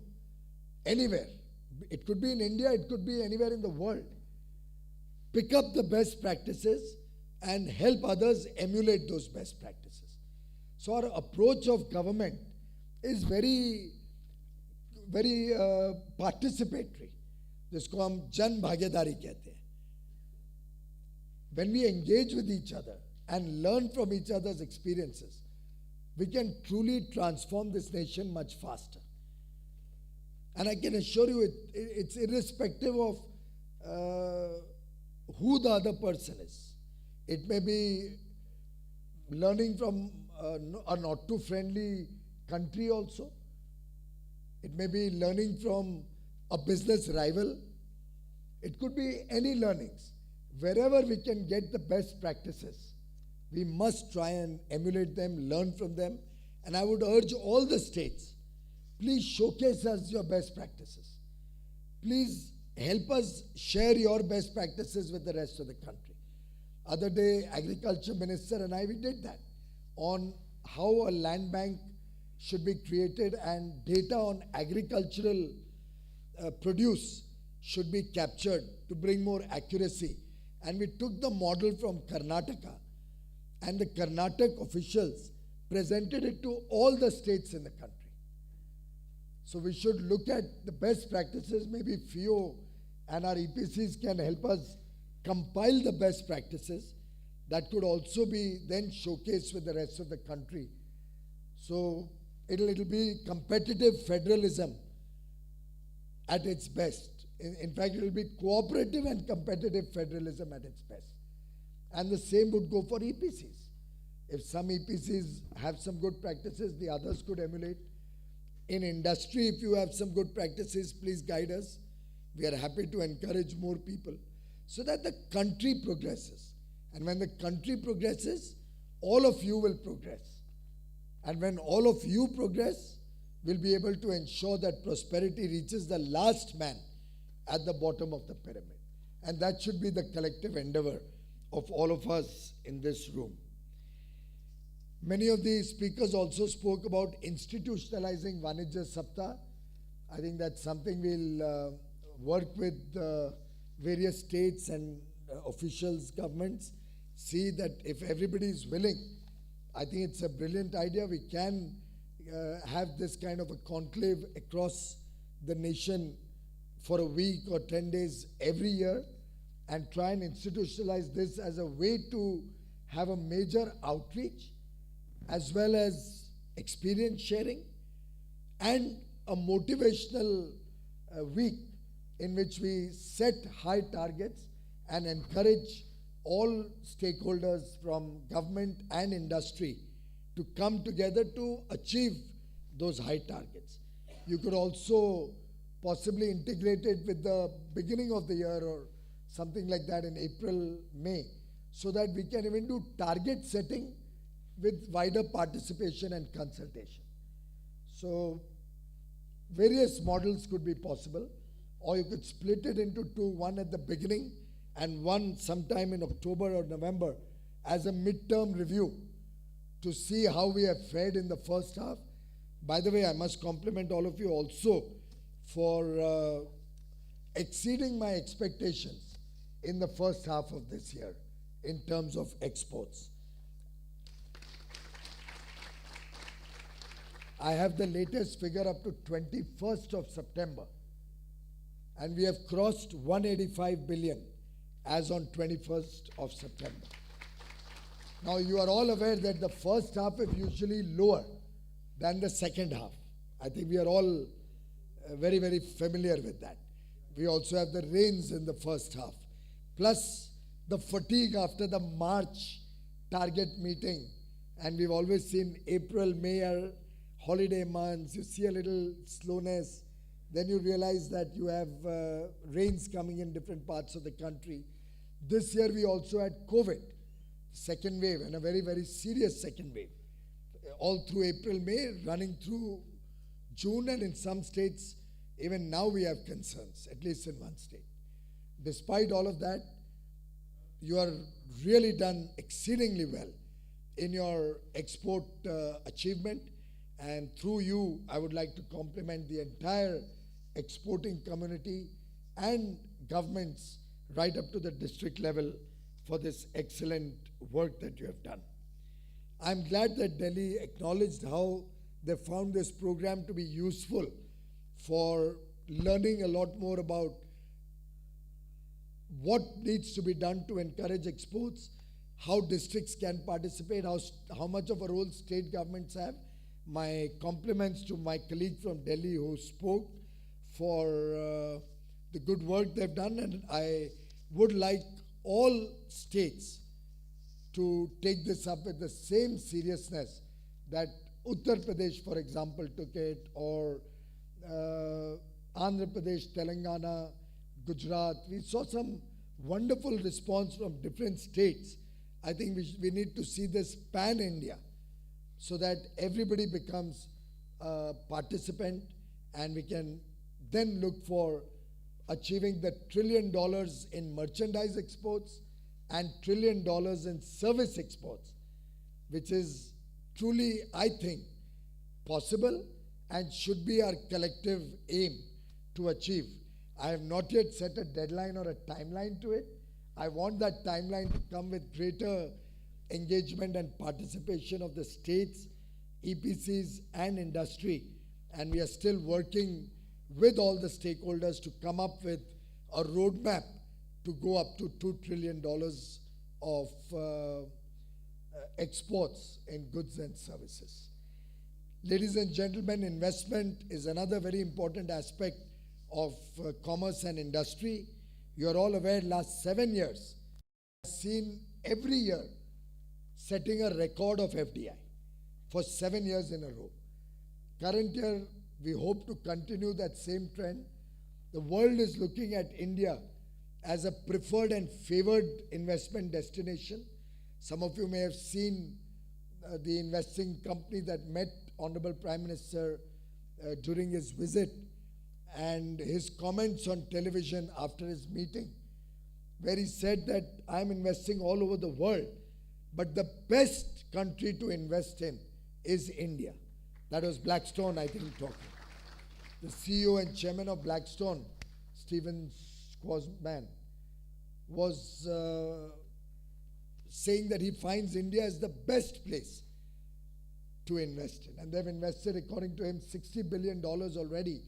anywhere, it could be in India, it could be anywhere in the world, pick up the best practices and help others emulate those best practices. So our approach of government is very, very participatory. जिसको हम जन भागीदारी कहते हैं. When we engage with each other and learn from each other's experiences, we can truly transform this nation much faster. And I can assure you, it's irrespective of who the other person is. It may be learning from a not too friendly country also. It may be learning from a business rival. It could be any learnings. Wherever we can get the best practices, We must try and emulate them, learn from them. And I would urge all the states, please showcase us your best practices. Please help us share your best practices with the rest of the country. Other day, Agriculture Minister and I, we did that on how a land bank should be created and data on agricultural produce should be captured to bring more accuracy. And we took the model from Karnataka, and the Karnataka officials presented it to all the states in the country. So we should look at the best practices. Maybe FIEO and our EPCs can help us compile the best practices that could also be then showcased with the rest of the country. So it'll be competitive federalism at its best. In fact, it will be cooperative and competitive federalism at its best. And the same would go for EPCs. If some EPCs have some good practices, the others could emulate. In industry, if you have some good practices, please guide us. We are happy to encourage more people so that the country progresses. And when the country progresses, all of you will progress. And when all of you progress, we'll be able to ensure that prosperity reaches the last man at the bottom of the pyramid. And that should be the collective endeavor of all of us in this room. Many of the speakers also spoke about institutionalizing Vanijya Saptah. I think that's something we'll work with various states and officials, governments, see that if everybody is willing, I think it's a brilliant idea. We can have this kind of a conclave across the nation for a week or 10 days every year and try and institutionalize this as a way to have a major outreach as well as experience sharing and a motivational week in which we set high targets and encourage all stakeholders from government and industry to come together to achieve those high targets. You could also possibly integrate it with the beginning of the year or something like that in April, May, so that we can even do target setting with wider participation and consultation. So various models could be possible, or you could split it into two, one at the beginning and one sometime in October or November as a midterm review to see how we have fared in the first half. By the way, I must compliment all of you also for exceeding my expectations in the first half of this year in terms of exports. I have the latest figure up to 21st of September, and we have crossed 185 billion as on 21st of September. Now you are all aware that the first half is usually lower than the second half. I think we are all very, very familiar with that. We also have the rains in the first half, plus the fatigue after the March target meeting. And we've always seen April, May are holiday months. You see a little slowness. Then you realize that you have rains coming in different parts of the country. This year we also had COVID, second wave, and a very, very serious second wave. All through April, May, running through June, and in some states, even now we have concerns, at least in one state. Despite all of that, you are really done exceedingly well in your export achievement, and through you, I would like to compliment the entire exporting community and governments right up to the district level for this excellent work that you have done. I'm glad that Delhi acknowledged how they found this program to be useful for learning a lot more about what needs to be done to encourage exports, how districts can participate, how much of a role state governments have. My compliments to my colleague from Delhi who spoke for the good work they've done, and I would like all states to take this up with the same seriousness that Uttar Pradesh, for example, took it, or Andhra Pradesh, Telangana, Gujarat. We saw some wonderful response from different states I think we need to see this pan-India so that everybody becomes a participant, and we can then look for achieving the $1 trillion in merchandise exports and $1 trillion in service exports, which is truly, I think, possible and should be our collective aim to achieve. I have not yet set a deadline or a timeline to it. I want that timeline to come with greater engagement and participation of the states, EPCs and industry. And we are still working with all the stakeholders to come up with a roadmap to go up to $2 trillion of exports in goods and services. Ladies and gentlemen, investment is another very important aspect of commerce and industry. You are all aware, last 7 years, I've seen every year setting a record of FDI for 7 years in a row. Current year, we hope to continue that same trend. The world is looking at India as a preferred and favored investment destination. Some of you may have seen the investing company that met Honorable Prime Minister during his visit, and his comments on television after his meeting, where he said that I'm investing all over the world, but the best country to invest in is India. That was Blackstone, I think, talking. The CEO and chairman of Blackstone, Stephen Schwarzman, was saying that he finds India as the best place to invest in. And they've invested, according to him, $60 billion already,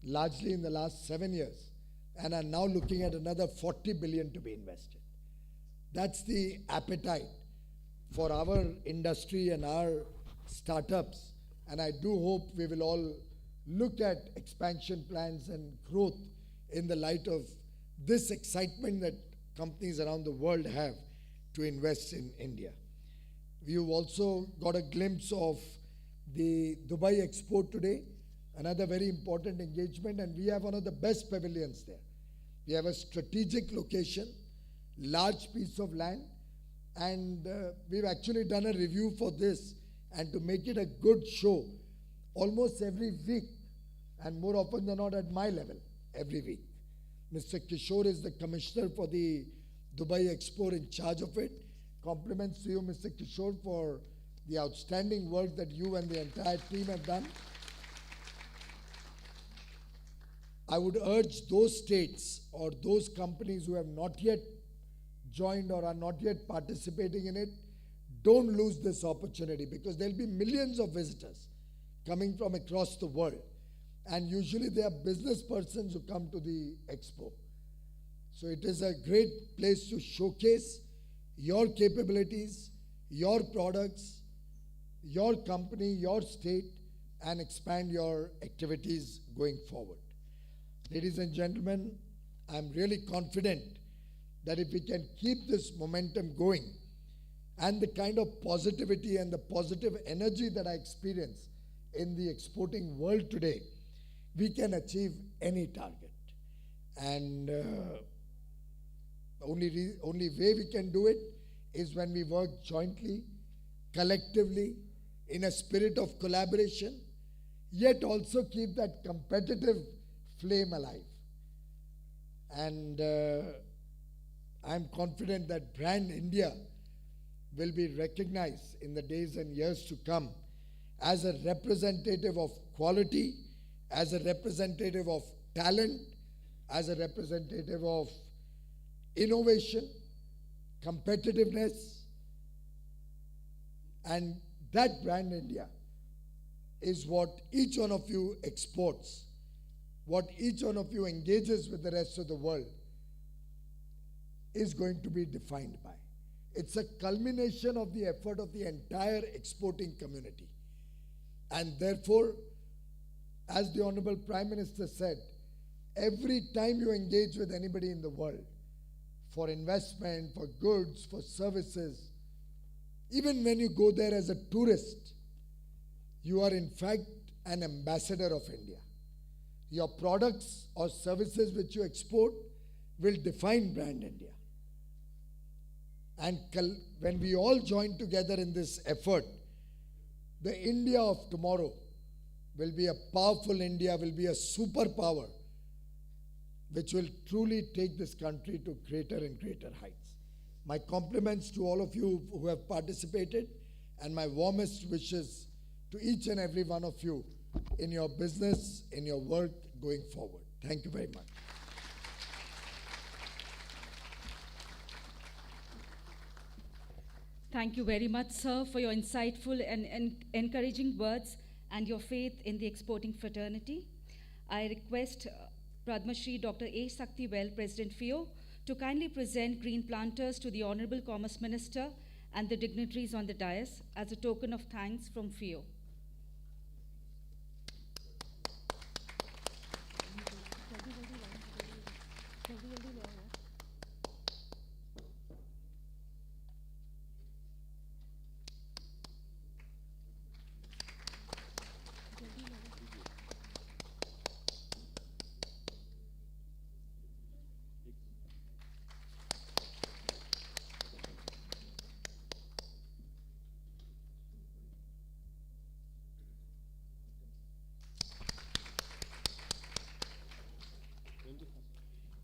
largely in the last 7 years, and are now looking at another $40 billion to be invested. That's the appetite for our industry and our startups. And I do hope we will all look at expansion plans and growth in the light of this excitement that companies around the world have to invest in India. We've also got a glimpse of the Dubai Expo today, another very important engagement, and we have one of the best pavilions there. We have a strategic location, large piece of land, and we've actually done a review for this, and to make it a good show, almost every week, and more often than not at my level, every week. Mr. Kishore is the commissioner for the Dubai Expo, in charge of it. Compliments to you, Mr. Kishore, for the outstanding work that you and the entire team have done. I would urge those states or those companies who have not yet joined or are not yet participating in it, don't lose this opportunity, because there'll be millions of visitors coming from across the world. And usually they are business persons who come to the expo. So it is a great place to showcase your capabilities, your products, your company, your state, and expand your activities going forward. Ladies and gentlemen, I'm really confident that if we can keep this momentum going, and the kind of positivity and the positive energy that I experience in the exporting world today, we can achieve any target. And only way we can do it is when we work jointly, collectively, in a spirit of collaboration, yet also keep that competitive flame alive. And I'm confident that brand India will be recognized in the days and years to come as a representative of quality, as a representative of talent, as a representative of innovation, competitiveness. And that brand India is what each one of you exports, what each one of you engages with the rest of the world is going to be defined by. It's a culmination of the effort of the entire exporting community. And therefore, as the Honorable Prime Minister said, every time you engage with anybody in the world, for investment, for goods, for services, even when you go there as a tourist, you are in fact an ambassador of India. Your products or services which you export will define brand India. And when we all join together in this effort, the India of tomorrow will be a powerful India, will be a superpower, which will truly take this country to greater and greater heights. My compliments to all of you who have participated, and my warmest wishes to each and every one of you in your business, in your work going forward. Thank you very much. Thank you very much, sir, for your insightful and encouraging words and your faith in the exporting fraternity. I request Padma Shri Dr. A. Saktivel, President FIEO, to kindly present green planters to the Honorable Commerce Minister and the dignitaries on the dais as a token of thanks from FIEO.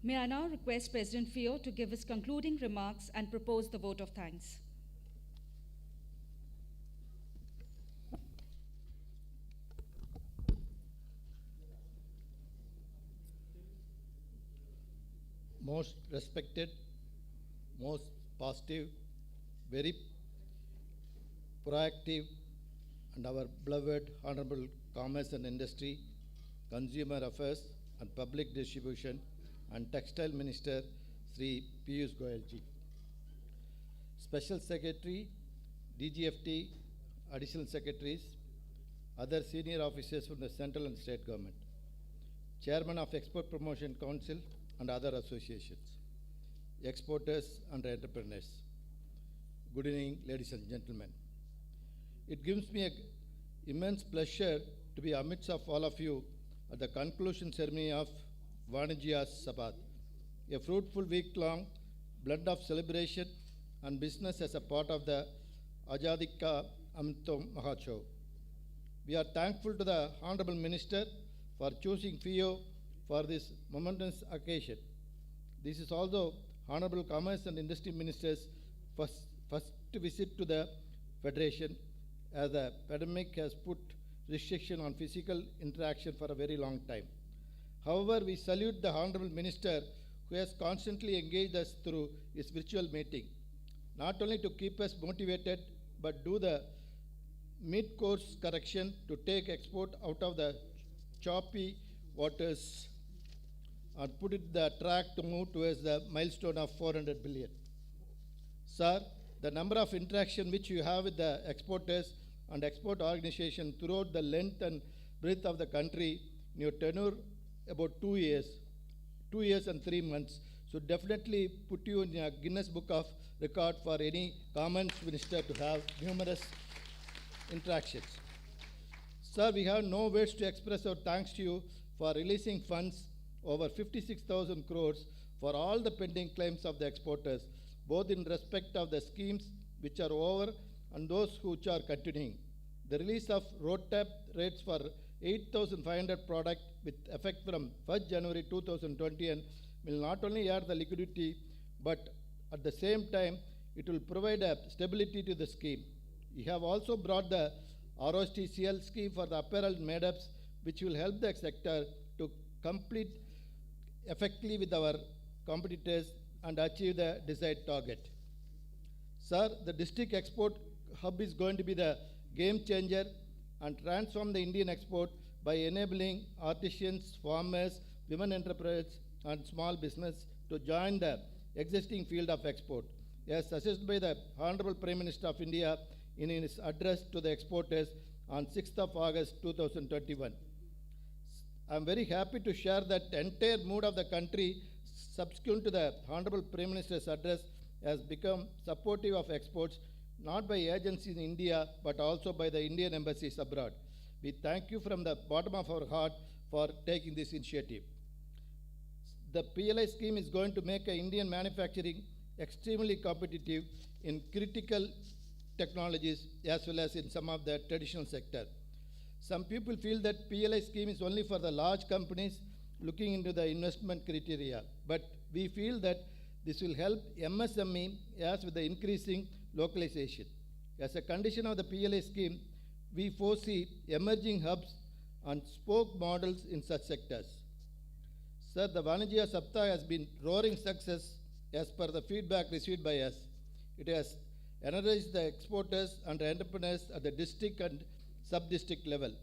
May I now request President FIEO to give his concluding remarks and propose the vote of thanks. Most respected, most positive, very proactive, and our beloved Honorable Commerce and Industry, Consumer Affairs and Public Distribution and Textile Minister, Shri Piyush Goyal ji. Special Secretary, DGFT, Additional Secretaries, other senior officers from the central and state government, Chairman of Export Promotion Council and other associations, exporters and entrepreneurs. Good evening, ladies and gentlemen. It gives me an immense pleasure to be amidst of all of you at the conclusion ceremony of Vanijya Saptah, a fruitful week-long blend of celebration and business as a part of the Ajadika Amritam Mahotshav. We are thankful to the Honorable Minister for choosing FIEO for this momentous occasion. This is also Honorable Commerce and Industry Minister's first visit to the Federation, as the pandemic has put restriction on physical interaction for a very long time. However, we salute the Honorable Minister who has constantly engaged us through his virtual meeting, not only to keep us motivated, but do the mid-course correction to take export out of the choppy waters and put it the track to move towards the milestone of 400 billion. Sir, the number of interaction which you have with the exporters and export organization throughout the length and breadth of the country in your tenure about 2 years and 3 months, so definitely put you in a Guinness Book of Record for any Commerce Minister to have numerous interactions. Sir, we have no words to express our thanks to you for releasing funds over 56,000 crores for all the pending claims of the exporters, both in respect of the schemes which are over and those which are continuing. The release of road tab rates for 8,500 product with effect from 1st January 2020 and will not only add the liquidity, but at the same time, it will provide a stability to the scheme. We have also brought the ROSTCL scheme for the apparel made-ups, which will help the sector to compete effectively with our competitors and achieve the desired target. Sir, the district export hub is going to be the game changer and transform the Indian export by enabling artisans, farmers, women entrepreneurs, and small business to join the existing field of export, as suggested by the Honorable Prime Minister of India in his address to the exporters on 6th of August 2021. I am very happy to share that the entire mood of the country subsequent to the Honorable Prime Minister's address has become supportive of exports, not by agencies in India, but also by the Indian embassies abroad. We thank you from the bottom of our heart for taking this initiative. The PLI scheme is going to make Indian manufacturing extremely competitive in critical technologies as well as in some of the traditional sector. Some people feel that PLI scheme is only for the large companies looking into the investment criteria, but we feel that this will help MSME as with the increasing localization. As a condition of the PLI scheme, we foresee emerging hubs and spoke models in such sectors. Sir, the Vanijya Saptah has been roaring success as per the feedback received by us. It has energized the exporters and entrepreneurs at the district and sub-district level.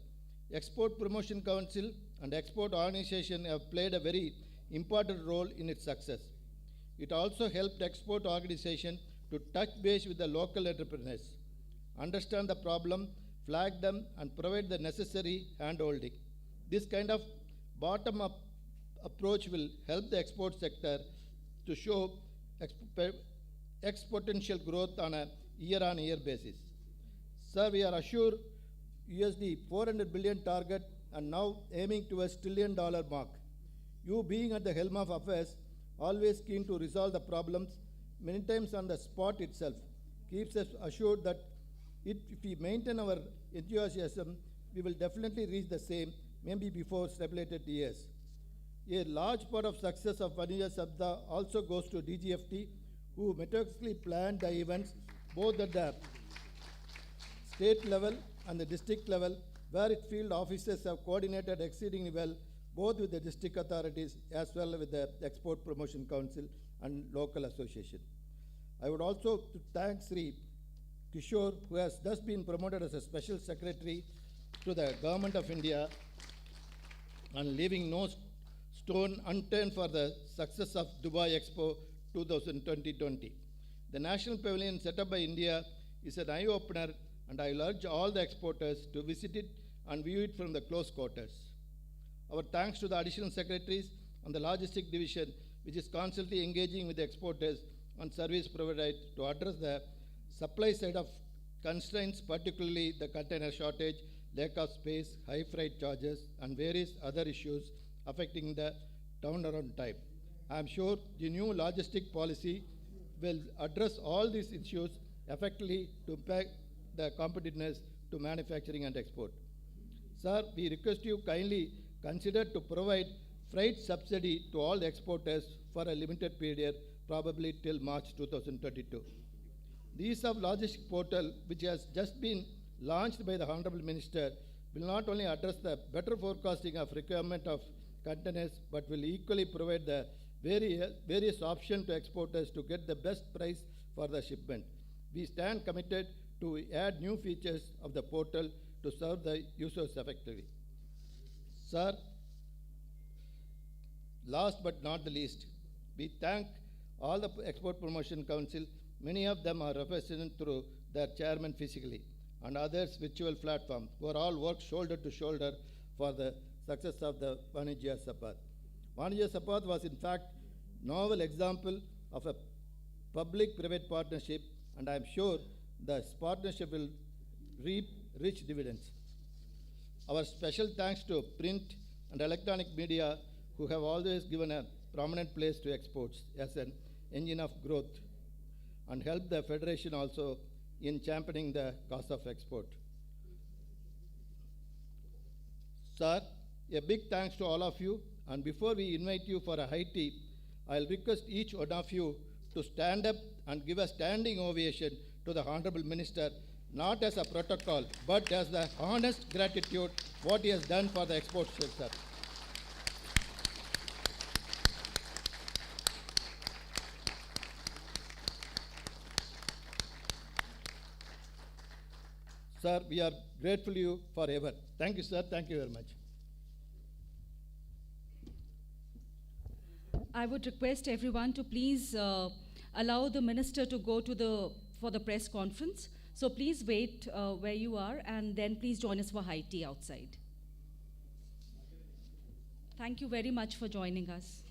Export Promotion Council and Export Organization have played a very important role in its success. It also helped Export Organization to touch base with the local entrepreneurs, understand the problem, flag them, and provide the necessary hand-holding. This kind of bottom-up approach will help the export sector to show exponential growth on a year-on-year basis. Sir, we are assured USD 400 billion target and now aiming towards $1 trillion mark. You being at the helm of affairs, always keen to resolve the problems, many times on the spot itself, keeps us assured that if we maintain our enthusiasm, we will definitely reach the same, maybe before stipulated years. A large part of success of Vanijay Saptah also goes to DGFT, who methodically planned the events both at the state level and the district level, where its field officers have coordinated exceedingly well, both with the district authorities as well with the Export Promotion Council and local association. I would also thank Shri Kishore, who has thus been promoted as a special secretary to the Government of India and leaving no stone unturned for the success of Dubai Expo 2020. The National Pavilion set up by India is an eye-opener, and I will urge all the exporters to visit it and view it from the close quarters. Our thanks to the additional secretaries and the logistic division, which is constantly engaging with the exporters and service providers to address the supply side of constraints, particularly the container shortage, lack of space, high freight charges, and various other issues affecting the turnaround time. I am sure the new logistic policy will address all these issues effectively to impact the competitiveness to manufacturing and export. Sir, we request you kindly consider to provide freight subsidy to all the exporters for a limited period, probably till March 2022. The Ease of Logistics portal, which has just been launched by the Hon'ble Minister, will not only address the better forecasting of requirement of containers, but will equally provide the various options to exporters to get the best price for the shipment. We stand committed to add new features of the portal to serve the users effectively. Sir, last but not the least, we thank all the Export Promotion Council. Many of them are represented through their chairman physically and others virtual platforms, who are all work shoulder to shoulder for the success of the Vanijya Saptah. Vanijya Saptah was in fact novel example of a public-private partnership, and I am sure this partnership will reap rich dividends. Our special thanks to print and electronic media, who have always given a prominent place to exports as an engine of growth, and helped the Federation also in championing the cause of export. Sir, a big thanks to all of you, and before we invite you for a high tea, I'll request each one of you to stand up and give a standing ovation to the Honorable Minister, not as a protocol, but as the honest gratitude what he has done for the export sector. Sir, we are grateful to you forever. Thank you, sir. Thank you very much. I would request everyone to please allow the minister to go to for the press conference. So please wait where you are, and then please join us for high tea outside. Thank you very much for joining us.